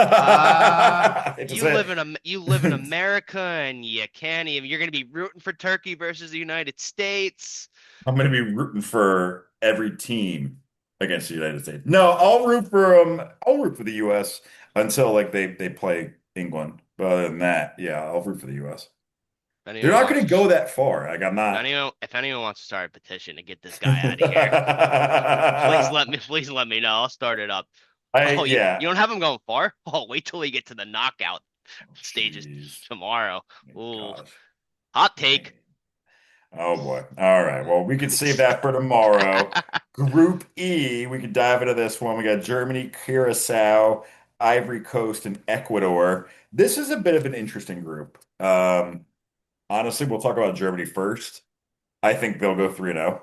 It's it. You live in America and you can't even. You're gonna be rooting for Turkey versus the United States. I'm gonna be rooting for every team against the United States. No, I'll root for the US until like they play England. But other than that, yeah, I'll root for the US. If They're anyone not wants going to, to go that far. Like I'm not. if anyone wants to start a petition to get this guy out of here, please let me. Please let me know. I'll start it up. Oh, Yeah. you don't have him going far? Oh, wait till we get to the knockout stages Jeez. tomorrow. Ooh, Gosh. hot Dang. take. Oh boy. All right. Well, we can save that for tomorrow. Group E, we could dive into this one. We got Germany, Curacao, Ivory Coast, and Ecuador. This is a bit of an interesting group. Honestly, we'll talk about Germany first. I think they'll go 3-0.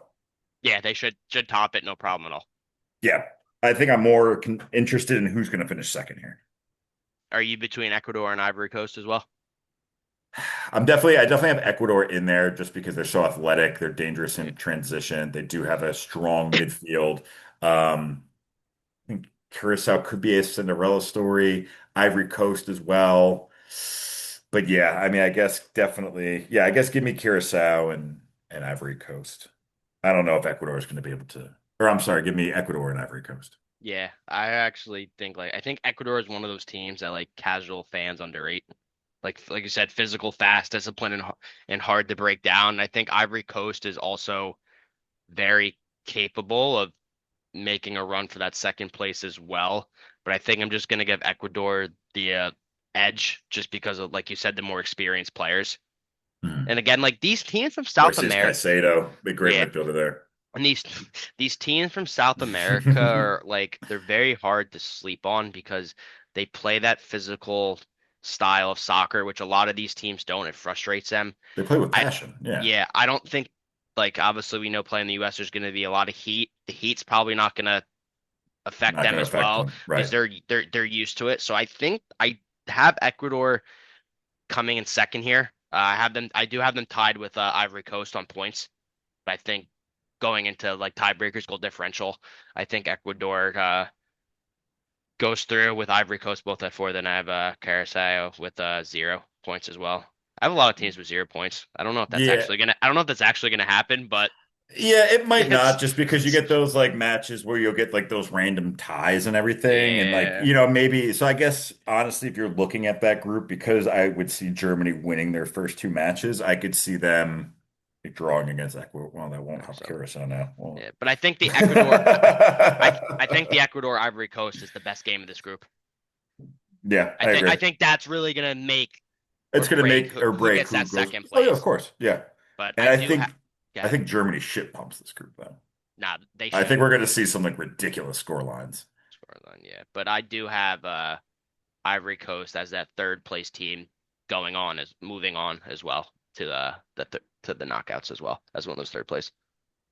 Yeah, they should top it, no problem at all. Yeah. I think I'm more interested in who's going to finish second here. Are you between Ecuador and Ivory Coast as well? I definitely have Ecuador in there just because they're so athletic. They're dangerous Yeah. in transition. They do have a strong midfield. I think Curacao could be a Cinderella story. Ivory Coast as well. But yeah, I mean, I guess definitely, yeah, I guess give me Curacao and Ivory Coast. I don't know if Ecuador is going to be able to, or I'm sorry, give me Ecuador and Ivory Coast. Yeah, I actually think I think Ecuador is one of those teams that like casual fans underrate. Like you said, physical, fast, disciplined, and hard to break down. And I think Ivory Coast is also very capable of making a run for that second place as well. But I think I'm just gonna give Ecuador the edge just because of, like you said, the more experienced players. Hmm. And again, like these teams from South Moises America, Caicedo, big great yeah, midfielder there. and these teams from South America are like they're very hard to sleep on because they play that physical style of soccer, which a lot of these teams don't. It frustrates them. They play with I passion. Yeah. Yeah, I don't think like obviously we know playing the US there's going to be a lot of heat. The heat's probably not going to affect Not them going to as affect well them. because Right. they're used to it. So I think I have Ecuador coming in second here. I do have them tied with Ivory Coast on points, but I think going into like tiebreakers, goal differential, I think Ecuador goes through with Ivory Coast both at 4. Then I have Curacao with 0 points as well. I have a lot of teams with 0 points. Yeah. I don't know if that's actually gonna happen, but Yeah, it might it's, not just because you it's get those like matches where you'll get like those random ties and everything. And like, yeah. maybe so I guess honestly, if you're looking at that group, because I would see Germany winning their first two matches, I could see them like, drawing against Ecuador. Well, that won't help So Curacao now. Well, yeah, but I think the Ecuador, I think the Ecuador Ivory Coast is the best game of this group. yeah, I I agree. think that's really gonna make or It's going to break make or who break gets who that goes. second Oh yeah, of place. course. Yeah. But And I yeah, think Germany shit pumps this group though. nah, they I should think we're going to see some like ridiculous score lines. scoreline, yeah. But I do have Ivory Coast as that third place team going on as moving on as well to to the knockouts as well as one of those third place.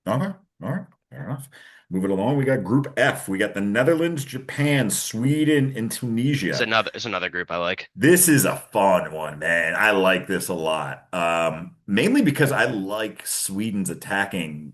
Okay. All right. Fair enough. Moving along, we got Group F. We got the Netherlands, Japan, Sweden, and Tunisia. It's another group I like. This is a fun one, man. I like this a lot. Mainly because I like Sweden's attacking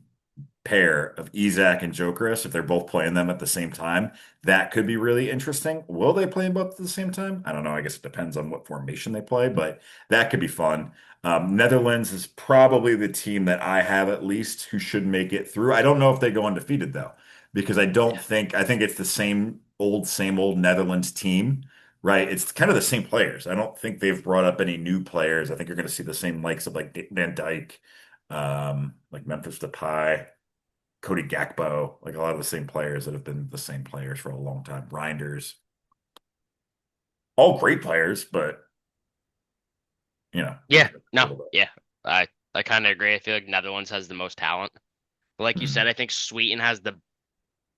pair of Isak and Jokeris, if they're both playing them at the same time, that could be really interesting. Will they play them both at the same time? I don't know. I guess it depends on what formation they play, but that could be fun. Netherlands is probably the team that I have at least who should make it through. I don't know if they go undefeated though, because Yeah. I think it's the same old Netherlands team, right? It's kind of the same players. I don't think they've brought up any new players. I think you're going to see the same likes of like Van Dijk, like Memphis Depay. Cody Gakpo, like a lot of the same players that have been the same players for a long time. Reinders, all great players, but Yeah. a No. little bit. Yeah. I kind of agree. I feel like Netherlands has the most talent. But like you said, Mhm. I think Sweden has the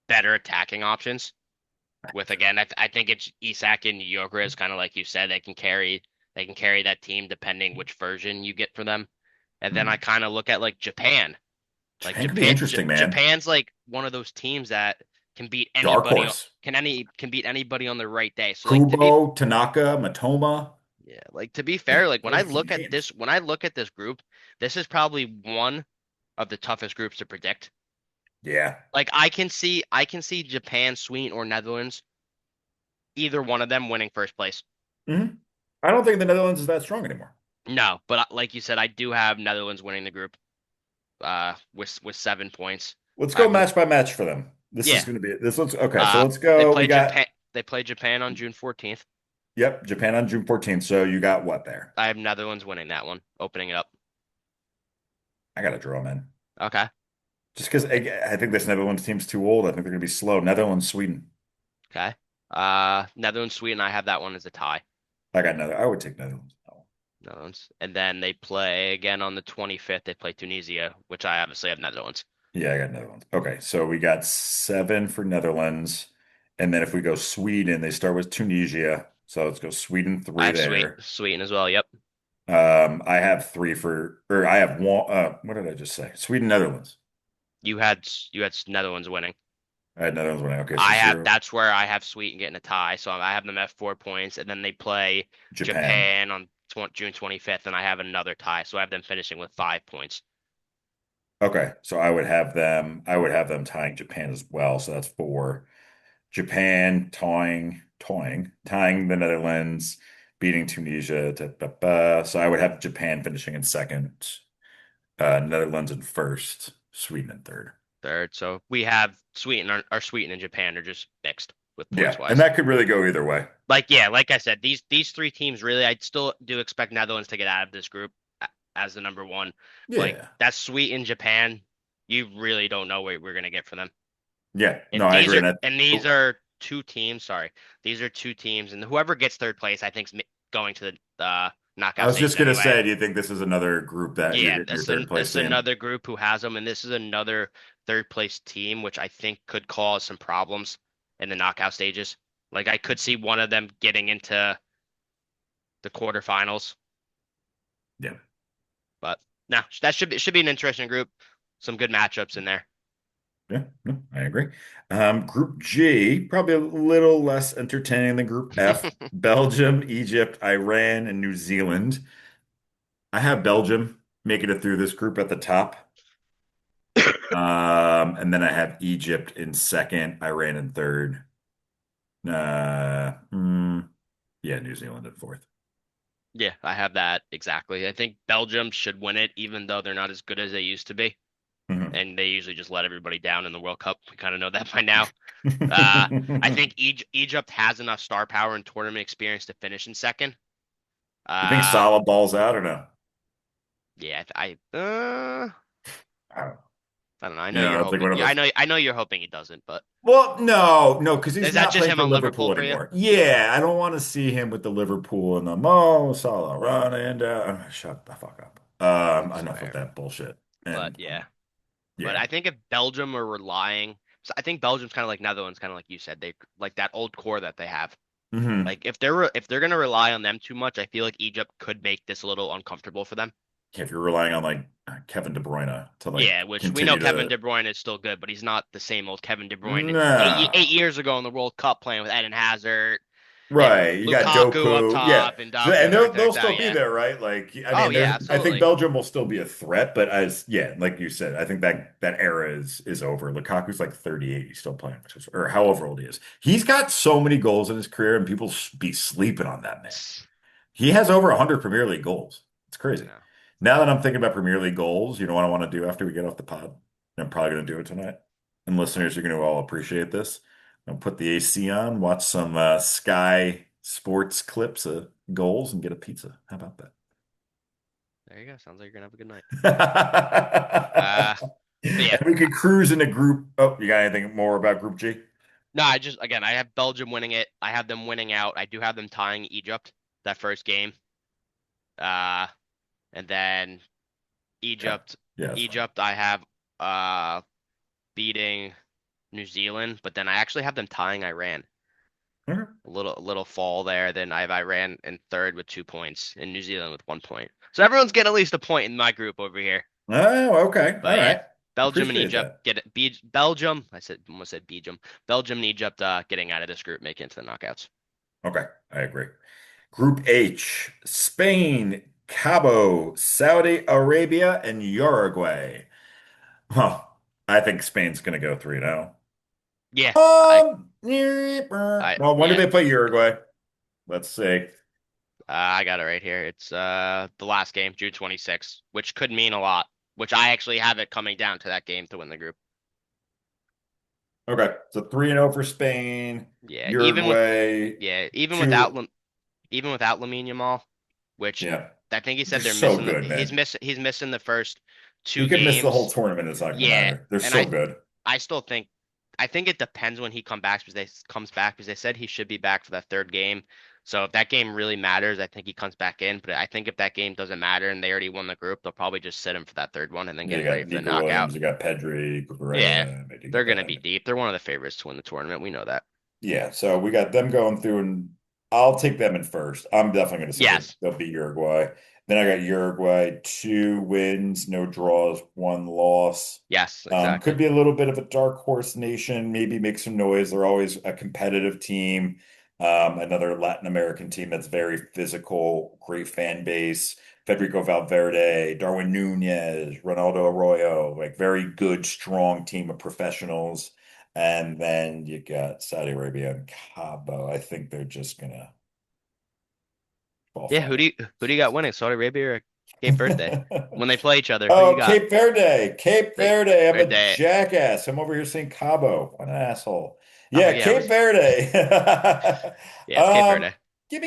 better attacking options. With again, I think it's Isak and Gyökeres, kind of like you said, they can carry that team depending which version you get for them. And then I Mhm. kind of look at like Japan. Like Japan could be interesting, man. Japan's like one of those teams that can beat Dark anybody horse. can beat anybody on the right day. So like to be Kubo, Tanaka, Matoma. yeah, like to be fair, like Those are some names. when I look at this group, this is probably one of the toughest groups to predict. Yeah. Like I can see Japan, Sweden, or Netherlands, either one of them winning first place. Mhm. I don't think the Netherlands is that strong anymore. No, but like you said, I do have Netherlands winning the group with 7 points. Let's I go have them match by match for them. This is yeah. going to be this. Let's okay. So Uh let's go. We got They play Japan on June 14th. yep, Japan on June 14th. So you got what there? I have Netherlands winning that one, opening it up. I got to draw, man. Okay. Just because I think this Netherlands team's too old. I think they're going to be slow. Netherlands, Sweden. Okay. Netherlands, Sweden, I have that one as a tie. I got another. I would take Netherlands. Netherlands. And then they play again on the 25th. They play Tunisia, which I obviously have Netherlands. Yeah, I got Netherlands. Okay, so we got seven for Netherlands. And then if we go Sweden, they start with Tunisia. So let's go Sweden I three have there. Sweden as well. Yep. I have three for, or I have one. What did I just say? Sweden, Netherlands. You had Netherlands winning. I had Netherlands winning. Okay, so zero. That's where I have Sweden getting a tie. So I have them at 4 points, and then they play Japan. Japan on June 25th, and I have another tie. So I have them finishing with 5 points. Okay, so I would have them tying Japan as well. So that's four. Japan tying the Netherlands, beating Tunisia. Da, da, da. So I would have Japan finishing in second, Netherlands in first, Sweden in third. Third. So we have Sweden, our Sweden and Japan are just mixed with points Yeah, and wise. that could really go either way. Like yeah, like I said, these three teams really, I still do expect Netherlands to get out of this group as the number one. Like Yeah, that's Sweden, Japan. You really don't know what we're gonna get from them. yeah. No, And I these agree. are And that, and these are two teams. Sorry, these are two teams, and whoever gets third place, I think, is going to the I knockout was stages just gonna anyway. say, do you think this is another group that you're Yeah, getting your third place it's team? another group who has them, and this is another third place team, which I think could cause some problems in the knockout stages. Like I could see one of them getting into the quarterfinals, Yeah. but no, that should be an interesting group. Some good matchups in there. Yeah, no, I agree. Group G, probably a little less entertaining than Group F. Belgium, Egypt, Iran, and New Zealand. I have Belgium making it through this group at the top. And then I have Egypt in second, Iran in third. Uh, hmm, yeah, New Zealand in fourth. Yeah, I have that exactly. I think Belgium should win it, even though they're not as good as they used to be. Mhm. And they usually just let everybody down in the World Cup. We kind of know that by now. I think Egypt has enough star power and tournament experience to finish in second. You think Uh, Salah balls out or no? yeah, I don't know. I don't know. I know You you're know, it's like hoping. one of Yeah, those. I know you're hoping he doesn't, but Well, no, because he's is that not just playing him for on Liverpool Liverpool for you? anymore. Yeah, I don't want to see him with the Liverpool and the Mo Salah run and shut the fuck up. I Enough with swear. that bullshit. But And yeah, but yeah. I think if Belgium are relying, so I think Belgium's kind of like Netherlands, kind of like you said, they like that old core that they have. Hmm. Like if they're gonna rely on them too much, I feel like Egypt could make this a little uncomfortable for them. If you're relying on like Kevin De Bruyne to Yeah, like which we know continue Kevin to De Bruyne is still good, but he's not the same old Kevin De Bruyne eight no. years ago in the World Cup playing with Eden Hazard and Right. You got Lukaku up Doku. Yeah. top and So Doku and and everything they'll like that. still be Yeah. there, right? Like I Oh mean, yeah, I think absolutely. Belgium will still be a threat, but as yeah, like you said, I think that era is over. Lukaku's like 38, he's still playing, which is, or however old he is. He's got so many goals in his career, and people be sleeping on that man. He has over 100 Premier League goals. It's I crazy. know. Now that I'm thinking about Premier League goals, you know what I want to do after we get off the pod? I'm probably going to do it tonight. And listeners are going to all appreciate this. I'm going to put the AC on, watch some Sky Sports clips of goals, and get a pizza. How about There you go. Sounds like you're gonna have a good night. that? Uh, but yeah, And we could cruise in a group. Oh, you got anything more about Group G? no, I just again I have Belgium winning it. I have them winning out. I do have them tying Egypt that first game. Uh, and then Okay. Egypt, Yeah, that's fine. Egypt, I have uh beating New Zealand, but then I actually have them tying Iran. Okay. A little fall there. Then I have Iran in third with 2 points and New Zealand with 1 point. So everyone's getting at least a point in my group over here. Oh, okay. All But yeah, right. Belgium and Appreciate Egypt that. get it. Belgium, I said almost said Belgium. Belgium and Egypt getting out of this group, making it to the knockouts. Okay, I agree. Group H, Spain, Cabo, Saudi Arabia, and Uruguay. Well, I think Spain's going to go 3-0. Yeah, I Well, when do yeah, they play Uruguay? Let's see. I got it right here. It's the last game, June 26th, which could mean a lot. Which I actually have it coming down to that game to win the group. Okay, so 3-0 for Spain, Yeah, Uruguay, even without 2. even without Lamine Yamal, which Yeah, I think he they're said they're so missing good, man. he's missing the first He two could miss the whole games. tournament. It's not going to Yeah, matter. They're and so good. I still think it depends when he comes back because they said he should be back for that third game. So if that game really matters, I think he comes back in. But I think if that game doesn't matter and they already won the group, they'll probably just sit him for that third one and then Yeah, get you him ready got for the Nico knockout. Williams, you got Pedri, Yeah, Cucurella, they did they're get that gonna be in. deep. They're one of the favorites to win the tournament. We know that. Yeah, so we got them going through, and I'll take them in first. I'm definitely going to say Yes. they'll beat Uruguay. Then I got Uruguay, 2 wins, no draws, 1 loss. Yes, Could exactly. be a little bit of a dark horse nation, maybe make some noise. They're always a competitive team. Another Latin American team that's very physical, great fan base. Federico Valverde, Darwin Nunez, Ronaldo Arroyo, like very good, strong team of professionals. And then you got Saudi Arabia and Cabo. I think they're just gonna fall Yeah, flat. who do you got winning? Saudi Arabia or Cape Verde? When they play each other, who you Oh, got? Cape Verde. Cape Like Verde. I'm a Verde. jackass. I'm over here saying Cabo. What an asshole. Oh Yeah, yeah, it Cape was Verde. yeah, it's Cape Um, Verde. give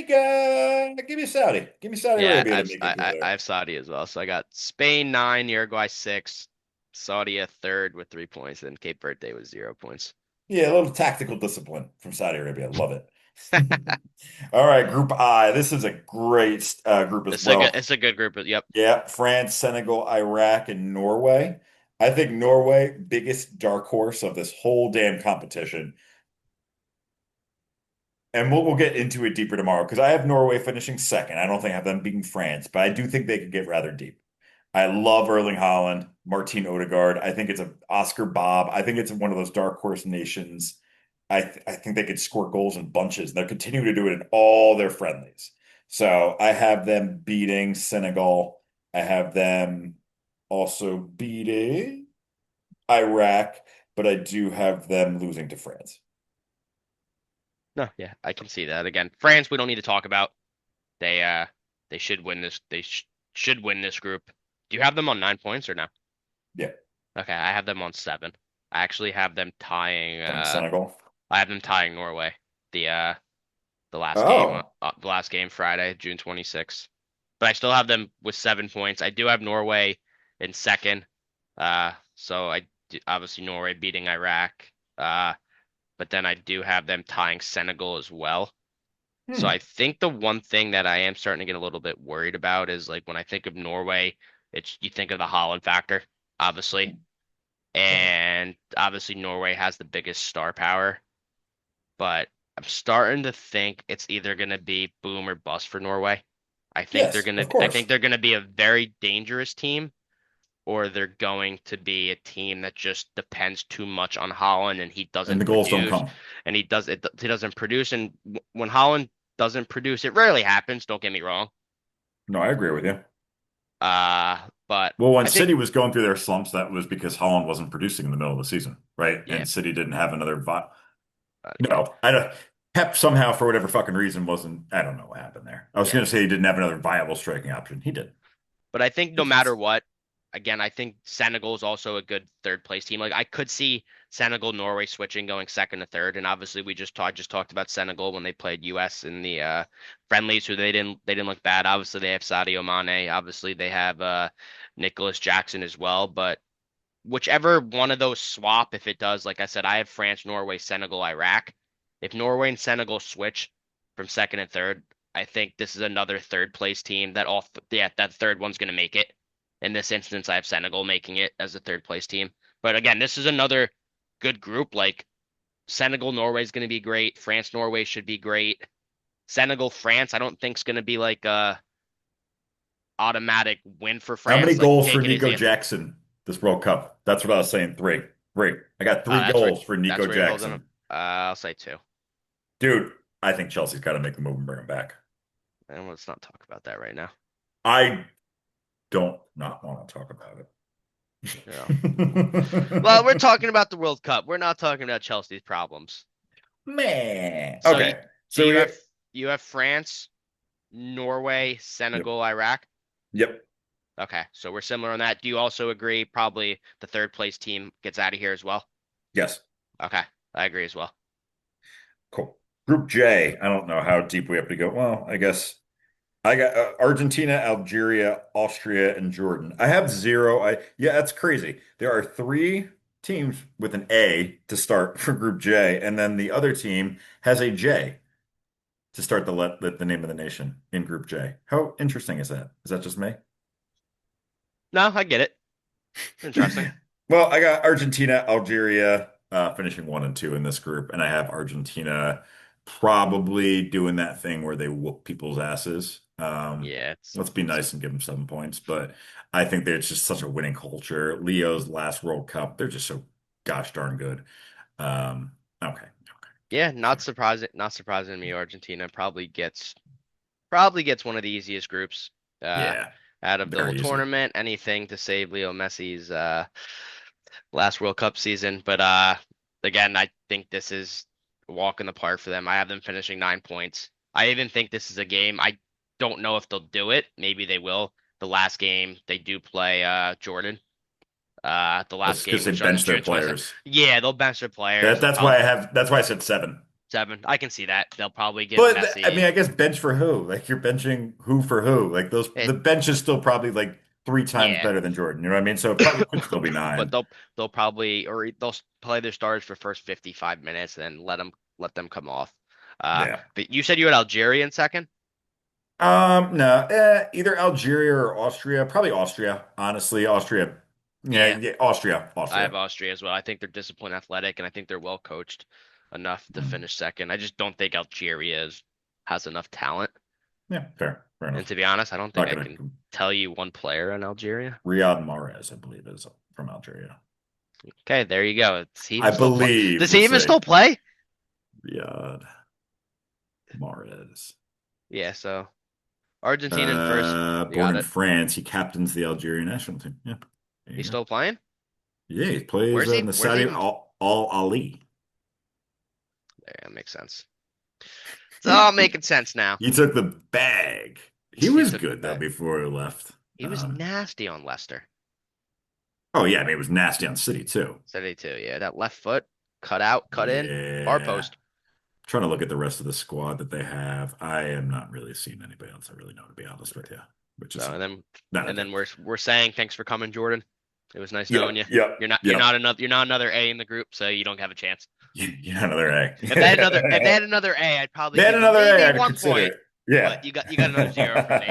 me Saudi. Give me Saudi Yeah, Arabia to make it through I there. have Saudi as well. So I got Spain 9, Uruguay 6, Saudi a third with 3 points, and Cape Verde with 0 points. Yeah, a little tactical discipline from Saudi Arabia. Love it. All right, Group I. This is a great group as well. It's a good group. Yep. Yeah, France, Senegal, Iraq, and Norway. I think Norway, biggest dark horse of this whole damn competition. And we'll get into it deeper tomorrow because I have Norway finishing second. I don't think I have them beating France, but I do think they could get rather deep. I love Erling Haaland, Martin Odegaard. I think it's a Oscar Bob. I think it's one of those dark horse nations. I think they could score goals in bunches, and they're continuing to do it in all their friendlies. So I have them beating Senegal. I have them also beating Iraq, but I do have them losing to France. No, yeah, I can see that. Again, France, we don't need to talk about. They they should win this. Should win this group. Do you have them on 9 points or no? Yeah, Okay, I have them on 7. I actually have them tying. then Senegal. I have them tying Norway. The uh Oh. the last game Friday, June 26th. But I still have them with 7 points. I do have Norway in second. Obviously Norway beating Iraq. But then I do have them tying Senegal as well. So Hmm. I think the one thing that I am starting to get a little bit worried about is like when I think of Norway, it's you think of the Holland factor, obviously. Yeah. And obviously Norway has the biggest star power, but I'm starting to think it's either going to be boom or bust for Norway. Yes, of I think course. they're going to be a very dangerous team, or they're going to be a team that just depends too much on Holland and he And doesn't the goals don't produce come. and he doesn't produce and when Holland doesn't produce, it rarely happens, don't get me wrong. No, I agree with you. But Well, when I think City was going through their slumps, that was because Holland wasn't producing in the middle of the season, right? yeah, And City didn't have another vi yeah. No, I don't. Pep somehow, for whatever fucking reason, wasn't. I don't know what happened there. I was Yeah. going to say he didn't have another viable striking option. He did. But I think no Makes sense. matter what, again, I think Senegal is also a good third place team. Like I could see Senegal, Norway switching, going second to third. And obviously we just talked about Senegal when they played US in the friendlies, who they didn't look bad. Obviously they have Sadio Mane. Obviously they have Nicholas Jackson as well. But whichever one of those swap, if it does, like I said, I have France, Norway, Senegal, Iraq. If Norway and Senegal switch from second and third, I think this is another third place team that yeah, that third one's going to make it. In this instance, I have Senegal making it as a third place team. But again, this is another good group. Like Senegal, Norway is going to be great. France, Norway should be great. Senegal, France, I don't think is going to be like a automatic win for How many France. Like goals for take it Nico easy. Jackson this World Cup? That's what I was saying. Three. Three. I got three goals for That's Nico where you're holding them. Jackson. I'll say 2. Dude, I think Chelsea's got to make the move and bring him back. And let's not talk about that right now. I don't not want to talk about You know. Well, we're it. talking about the World Cup. We're not talking about Chelsea's problems. Man. So you Okay. so So you we, have you have France, Norway, yep. Senegal, Iraq. Yep. Okay, so we're similar on that. Do you also agree probably the third place team gets out of here as well? Yes. Okay, I agree as well. Cool. Group J. I don't know how deep we have to go. Well, I guess I got Argentina, Algeria, Austria, and Jordan. I have zero. Yeah, that's crazy. There are 3 teams with an A to start for Group J, and then the other team has a J to start the name of the nation in Group J. How interesting is that? Is that just me? No, I get it. Interesting. Well, I got Argentina, Algeria, finishing 1 and 2 in this group, and I have Argentina. probably doing that thing where they whoop people's asses. Yeah, Let's be it's nice and give them 7 points, but I think there's just such a winning culture. Leo's last World Cup, they're just so gosh darn good. Okay, yeah, fair. not surprising to me. Argentina probably gets one of the easiest groups uh Yeah, out of the whole very easy. tournament. Anything to save Leo Messi's last World Cup season. But again, I think this is a walk in the park for them. I have them finishing 9 points. I even think this is a game. I don't know if they'll do it. Maybe they will. The last game they do play Jordan. The last That's because game, they which on bench their June 27th. players. Yeah, they'll bench their That, players. that's why I have. That's why I said seven. 7. I can see that. They'll probably give But I mean, Messi I guess bench for who? Like you're benching who for who? Like those, it. the bench is still probably like three times Yeah, better than Jordan. You know what I mean? So it probably could still be but nine. they'll probably or they'll play their starters for first 55 minutes and then let them come off. Yeah. But you said you had Algeria in second. No, either Algeria or Austria. Probably Austria, honestly. Austria. Yeah, Yeah, yeah, Austria, I have Austria. Austria as well. I think they're disciplined, athletic, and I think they're well coached enough to Mm. finish second. I just don't think has enough talent. Yeah, fair And enough. to be honest, I don't think Not I gonna can tell you one player in Algeria. Riyad Mahrez, I believe, is from Algeria. Okay, there you go. Does he I even still play? believe Does we'll he even say still play? Riyad Mahrez. Yeah, so Argentina in first. You Born got in it. France, he captains the Algerian national team. Yeah, there you He's go. still playing? Yeah, he plays in the Where's he Saudi even? Al Ali. There, that makes sense. It's all making sense now. He took the bag. He He was took the good though back. before he left. He was nasty on Leicester. Oh yeah, I mean it was nasty on City too. 72, yeah. That left foot, cut out, cut in, far Yeah. post. Trying to look at the rest of the squad that they have. I am not really seeing anybody else I really know, to be honest with you, which So is and then not and okay. then we're saying thanks for coming, Jordan. It was nice knowing Yep, you. yep, yep. You're not another A in the group, so you don't have a chance. Yeah, another A. If they had another A, I'd probably They had give you another A, maybe I could one consider point, it. Yeah. but you got another 0 from me.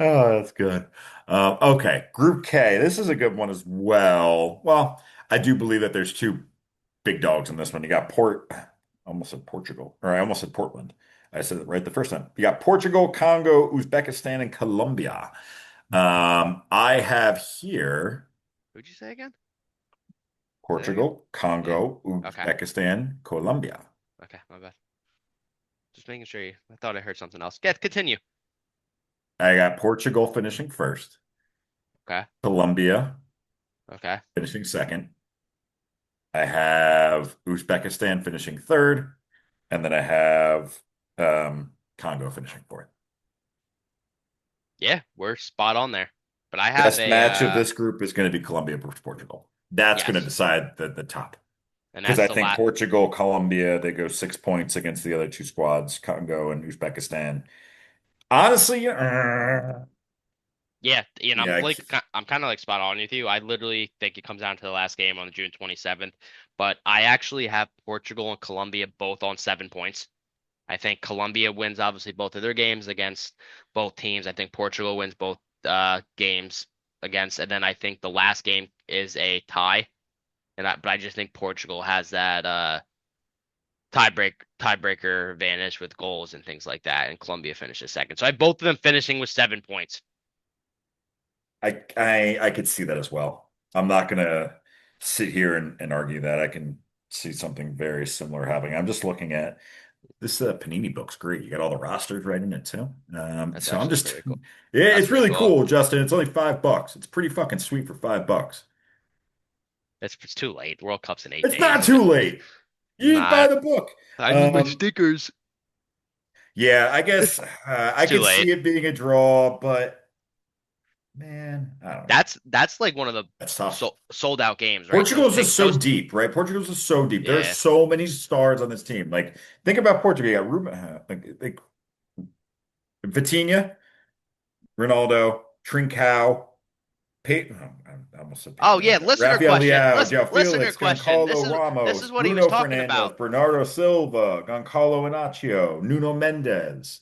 Oh, that's good. Okay, Group K. This is a good one as well. Well, I do believe that there's two big dogs in this one. You got I almost said Portugal, or I almost said Portland. I said it right the first time. You got Portugal, Congo, Uzbekistan, and Colombia. I have here Who'd you say again? Say that again? Portugal, Yeah. Congo, Okay. Uzbekistan, Colombia. Okay, my bad. Just making sure you I thought I heard something else. Yeah, continue. I got Portugal finishing first, Okay. Colombia Okay. finishing second. I have Uzbekistan finishing third, and then I have Congo finishing fourth. Yeah, we're spot on there. But I have Best a match of this group is going to be Colombia versus Portugal. That's going to yes. decide the top. And Because that's I the think lot. Portugal, Colombia, they go 6 points against the other two squads, Congo and Uzbekistan. Honestly, Yeah, yeah, I'm kind of like spot on with you. I literally think it comes down to the last game on June 27th, but I actually have Portugal and Colombia both on 7 points. I think Colombia wins obviously both of their games against both teams. I think Portugal wins both games against, and then I think the last game is a tie. But I just think Portugal has that tiebreaker advantage with goals and things like that, and Colombia finishes second. So I have both of them finishing with 7 points. I could see that as well. I'm not gonna sit here and argue that. I can see something very similar happening. I'm just looking at this Panini book's great. You got all the rosters right in it too. That's So I'm actually just pretty cool. yeah, That's it's pretty really cool. cool, Justin. It's only $5. It's pretty fucking sweet for $5. It's too late. World Cup's in eight It's not days. I'm too late. You didn't buy not. the book. I need my Um, stickers. yeah, I guess It's I too could late. see it being a draw, but man, I don't know. That's like one of the That's tough. sold out games, right? Portugal is just so Those deep, right? Portugal is just so deep. There are yeah. so many stars on this team. Like, think about Portugal. You got Ruben, like Vitinha, Ronaldo, Trincao, I almost said Oh Pedro yeah, Neto, listener Rafael question. Leao, Listen, João listener Felix, question. This Goncalo is this Ramos, is what he was Bruno talking Fernandes, about. Bernardo Silva, Goncalo Inacio, Nuno Mendes.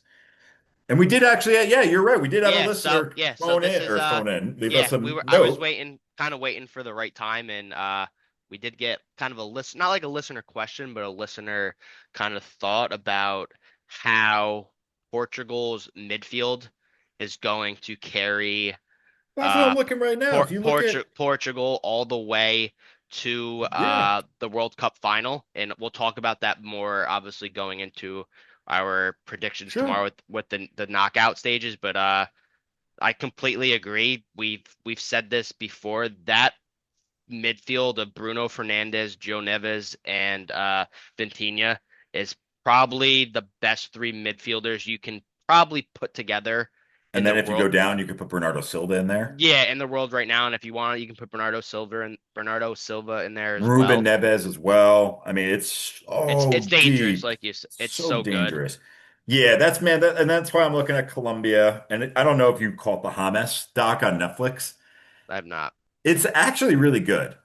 And we did actually, yeah, you're right. We did have a listener So this is phone in, leave us yeah, a I was note. waiting kind of waiting for the right time and we did get kind of a list, not like a listener question, but a listener kind of thought about how Portugal's midfield is going to carry That's what I'm uh looking right now. If you look at, Portugal all the way to yeah, the World Cup final, and we'll talk about that more obviously going into our predictions sure. tomorrow with the knockout stages. But I completely agree. We've said this before. That midfield of Bruno Fernandes, Joe Neves, and Vitinha is probably the best three midfielders you can probably put together And in then the if you go world. down, you could put Bernardo Silva in there. Yeah, in the world right now, and if you want, you can put Bernardo Silva in there as Ruben well. Neves as well. I mean, it's It's so dangerous, deep, like you said. It's so so good. dangerous. Yeah, that's man, and that's why I'm looking at Colombia. And I don't know if you caught the James doc on Netflix. I have not. It's actually really good.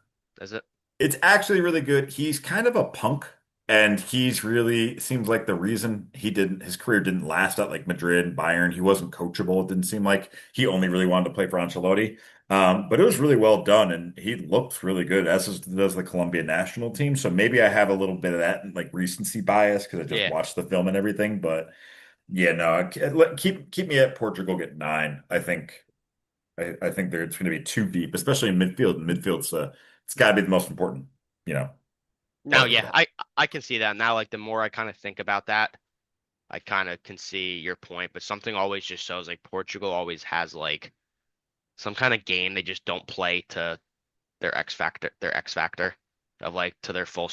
Is it? It's actually really good. He's kind of a punk, and he's really seems like the reason his career didn't last at like Madrid and Bayern. He wasn't coachable. It didn't seem like he only really wanted to play for Ancelotti. But it was really well done, and he looks really good, does the Colombian national team. So maybe I have a little bit of that like recency bias because I just Yeah. watched the film and everything. But yeah, no, keep me at Portugal get nine. I think there it's going to be too deep, especially in midfield. And midfield's it's got to be the most important, you know, Now, part of yeah, that. I can see that now. Like the more I kind of think about that, I kind of can see your point. But something always just shows like Portugal always has like some kind of game they just don't play to their X factor of like to their full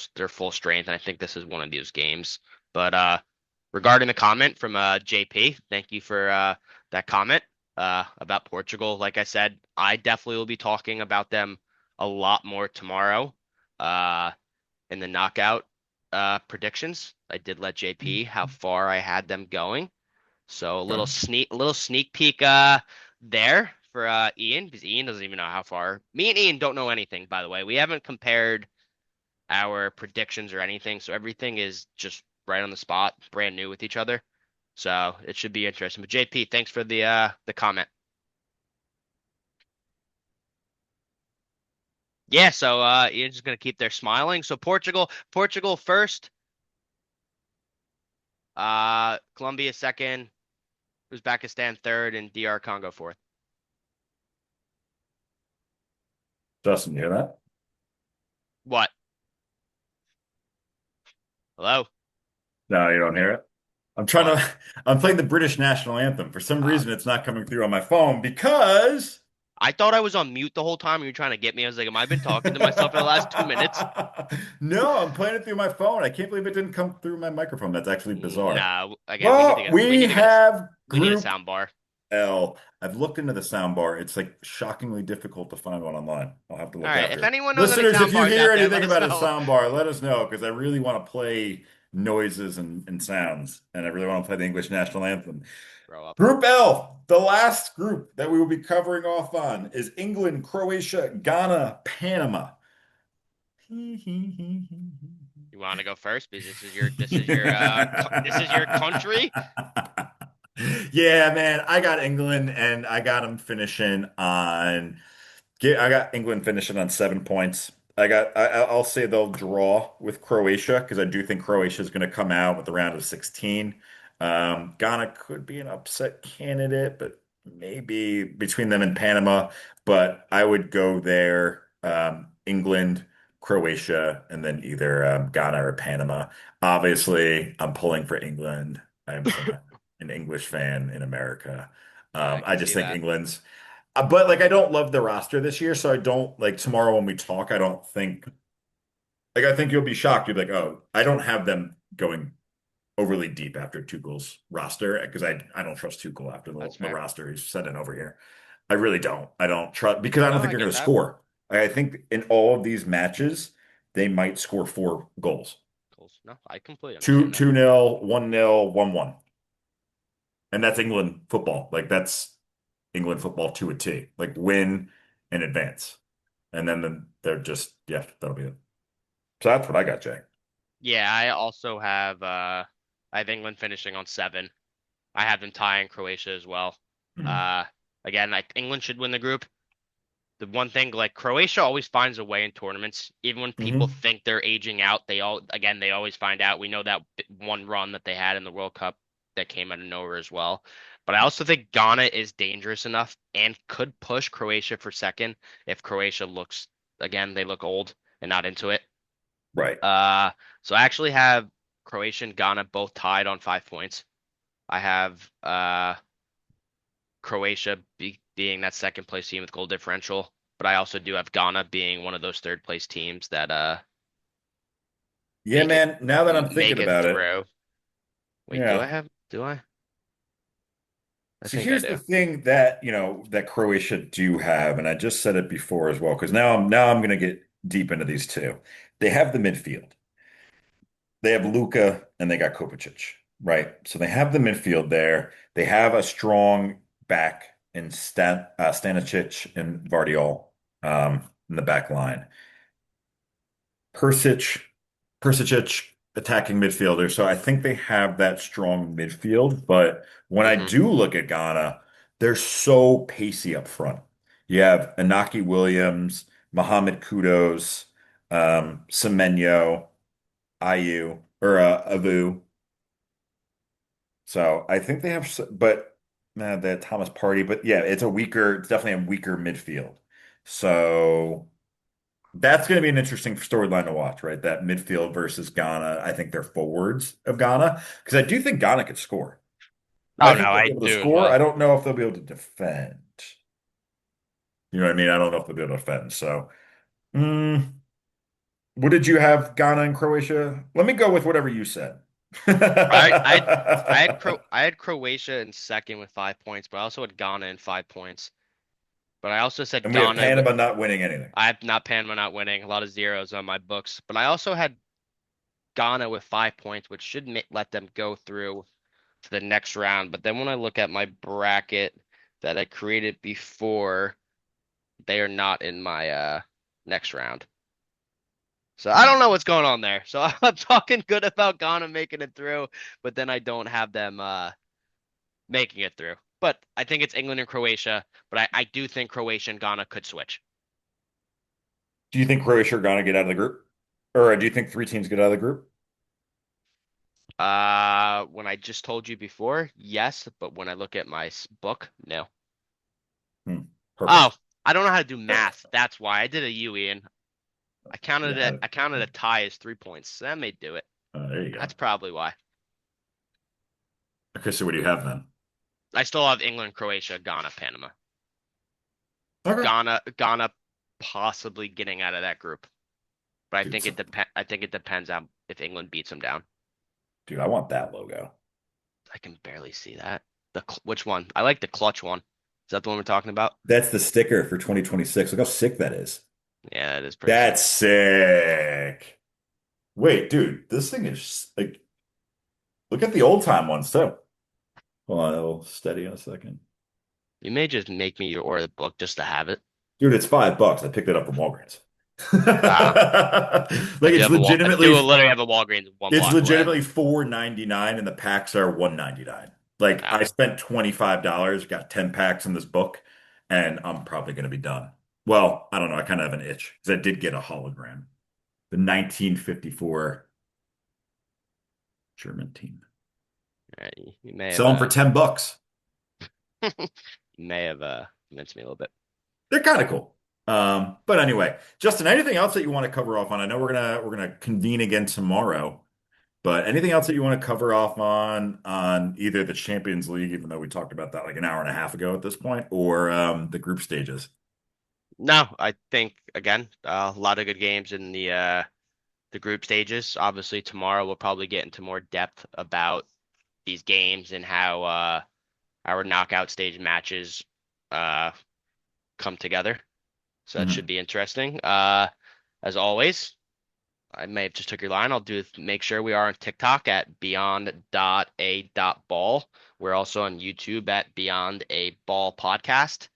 strength. And I think this is one of those games. But regarding the comment from JP, thank you for that comment about Portugal. Like I said, I definitely will be talking about them a lot more tomorrow uh in the knockout predictions. I did let JP how far I had them going. So Okay. a little sneak peek there for Ian, because Ian doesn't even know how far. Me and Ian don't know anything, by the way. We haven't compared our predictions or anything, so everything is just right on the spot, brand new with each other. So it should be interesting. But JP, thanks for the comment. Yeah, so Ian's just gonna keep there smiling. So Portugal first, Colombia second, Uzbekistan third, and DR Congo fourth. Justin, you hear that? What? Hello? No, you don't hear it. I'm trying What? to, I'm playing the British national anthem. For some Uh, reason, it's not coming through on my phone because I thought I was on mute the whole time. You were trying to get me. I was like, am I been talking to myself for the last 2 minutes? no, I'm playing it through my phone. I can't believe it didn't come through my microphone. That's actually bizarre. Nah. Again, Well, we have we need a Group sound bar. L. I've looked into the sound bar. It's like shockingly difficult to find one online. I'll have to All look right. If after. anyone knows any Listeners, if sound you bars hear out there, anything let us about a know. sound bar, let us know because I really want to play noises and sounds, and I really want to play the English national anthem. Grow up. Group L, the last group that we will be covering off on is England, Croatia, Ghana, Panama. You want to go first because this is your country. Yeah, man, I got England and I got them finishing on. I got England finishing on 7 points. I'll say they'll draw with Croatia because I do think Croatia is going to come out with a round of 16. Ghana could be an upset candidate, but maybe between them and Panama. But I would go there, England, Croatia, and then either Ghana or Panama. Obviously, I'm pulling for England. An English fan in America. Yeah, I I can just see think that. England's but like I don't love the roster this year, so I don't like tomorrow when we talk, I don't think like I think you'll be shocked. You'll be like, oh, I don't have them going overly deep after Tuchel's roster because I don't trust Tuchel after That's the fair. roster he's setting over here. I really don't. I don't trust because I don't No, think I they're going get to that. score. I think in all of these matches, they might score 4 goals. Cool. No, I completely 2 understand that. 2-0, 1-0, 1-1. And that's England football. Like that's England football to a T. Like win and advance. And then they're just, yeah, that'll be it. So that's what I got, Jay. Yeah, I have England finishing on seven. I have them tying Croatia as well. Mhm. Uh, Again, England should win the group. the one thing like Croatia always finds a way in tournaments, even when people Hmm. think they're aging out, they always find out. We know that one run that they had in the World Cup that came out of nowhere as well. But I also think Ghana is dangerous enough and could push Croatia for second if Croatia looks again, they look old and not into it. Right. Uh, so I actually have Croatia and Ghana both tied on 5 points. I have Croatia being that second place team with goal differential, but I also do have Ghana being one of those third place teams that Yeah, make it man. Now that I'm thinking make it about it, through. Wait, yeah. do I? I So think I here's do. the thing that, that Croatia do have, and I just said it before as well, because now I'm going to get deep into these two. They have the midfield. They have Luka and they got Kovacic, right? So they have the midfield there. They have a strong back in Stanisic and Vardiol in the back line. Persic, Persicic, attacking midfielder. So I think they have that strong midfield. But when I Hmm. do look at Ghana, they're so pacey up front. You have Inaki Williams, Mohamed Kudus, Semenyo, Ayu, or Avu. So I think they have, but the Thomas Party. But yeah, it's definitely a weaker midfield. So. That's going to be an interesting storyline to watch, right? That midfield versus Ghana. I think they're forwards of Ghana because I do think Ghana could score. I Oh think no, they'll be I able to do as score. I well. don't know if they'll be able to defend. You know what I mean? I don't know if they'll be able to defend. So, mm, what did you have? Ghana and Croatia? Let me go with whatever you said. I I And I had Croatia in second with 5 points, but I also had Ghana in 5 points. But I also said we have Ghana with Panama not winning anything. I have not Panama not winning, a lot of zeros on my books. But I also had Ghana with 5 points, which should let them go through to the next round. But then when I look at my bracket that I created before, they are not in my next round. So I don't know Hmm. what's going on there. So I'm talking good about Ghana making it through, but then I don't have them making it through. But I think it's England and Croatia, but I do think Croatia and Ghana could switch. Do you think Croatia are going to get out of the group? Or do you think three teams get out of the group? When I just told you before, yes, but when I look at my book, no. Hmm. Oh, Perfect. I don't know how to do math. That's why I did a U, Ian. Yeah. I counted a tie as 3 points. So that may do it. There you go. That's probably why. Okay, so what do you have then? I still have England, Croatia, Ghana, Panama. Okay. Ghana possibly getting out of that group. But Dude, I think it depends on if England beats them down. dude, I want that logo. I can barely see that. Which one? I like the clutch one. Is that the one we're talking about? That's the sticker for 2026. Look how sick that is. Yeah, it is pretty sick. That's sick. Wait, dude, this thing is like, look at the old time ones too. Hold on, it'll steady in a second. You may just make me order the book just to have it. Dude, it's $5. I picked it up from Walgreens. Uh, Like I do literally have a Walgreens one it's block away. legitimately 4.99 and the packs are 1.99. Like Uh, I spent $25, got 10 packs in this book, and I'm probably gonna be done. Well, I don't know. I kind of have an itch because I did get a hologram. The 1954 German team. you may have Sell them for $10. you may have convinced me a little bit. They're kind of cool. But anyway, Justin, anything else that you want to cover off on? I know we're gonna convene again tomorrow, but anything else that you want to cover off on either the Champions League, even though we talked about that like an hour and a half ago at this point, or the group stages? No, I think again, a lot of good games in the group stages. Obviously, tomorrow we'll probably get into more depth about these games and how our knockout stage matches uh come together. So that should Mhm. be interesting. As always, I may have just took your line. I'll do make sure we are on TikTok at beyond.a.ball. We're also on YouTube at Beyond a Ball Podcast.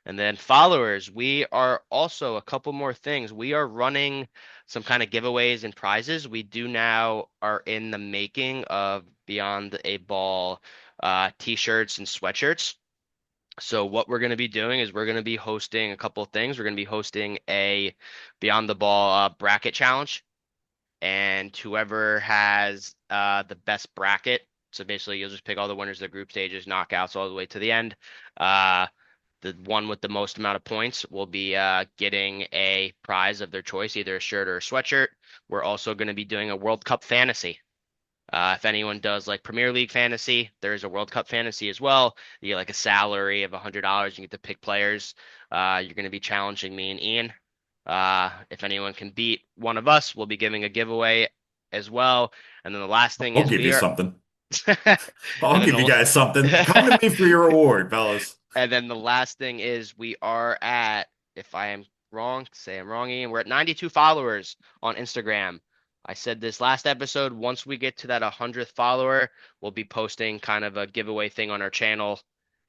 And then followers, we are also a couple more things. We are running some kind of giveaways and prizes. We do now are in the making of Beyond a Ball t-shirts and sweatshirts. So what we're going to be doing is we're going to be hosting a couple of things. We're going to be hosting a Beyond the Ball bracket challenge, and whoever has the best bracket. So basically, you'll just pick all the winners of the group stages, knockouts, all the way to the end. Uh, the one with the most amount of points will be getting a prize of their choice, either a shirt or a sweatshirt. We're also going to be doing a World Cup fantasy. If anyone does like Premier League fantasy, there is a World Cup fantasy as well. You get like a salary of $100. You get to pick players. You're going to be challenging me and Ian. If anyone can beat one of us, we'll be giving a giveaway as well. And then the last thing I'll is give you we are, something. and I'll then give you the guys something. Come to me for your reward, fellas. And then the last thing is we are at, if I am wrong, say I'm wrong, Ian, we're at 92 followers on Instagram. I said this last episode, once we get to that 100th follower, we'll be posting kind of a giveaway thing on our channel.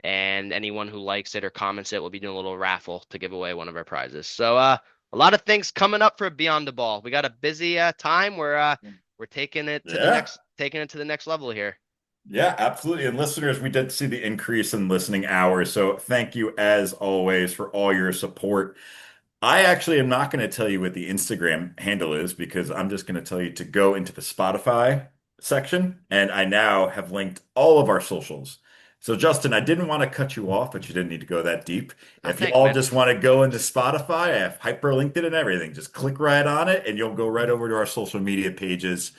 And anyone who likes it or comments it, we'll be doing a little raffle to give away one of our prizes. So a lot of things coming up for Beyond the Ball. We got a busy time. We're taking it to the Yeah. next level here. Yeah, absolutely. And listeners, we did see the increase in listening hours. So thank you as always for all your support. I actually am not going to tell you what the Instagram handle is because I'm just going to tell you to go into the Spotify section. And I now have linked all of our socials. So, Justin, I didn't want to cut you off, but you didn't need to go that deep. Oh, If you thanks, all man. just want to go into Spotify, I have hyperlinked it and everything. Just click right on it and you'll go right over to our social media pages.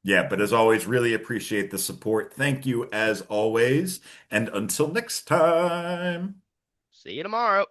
Yeah, but as always, really appreciate the support. Thank you as always. And until next time. See you tomorrow.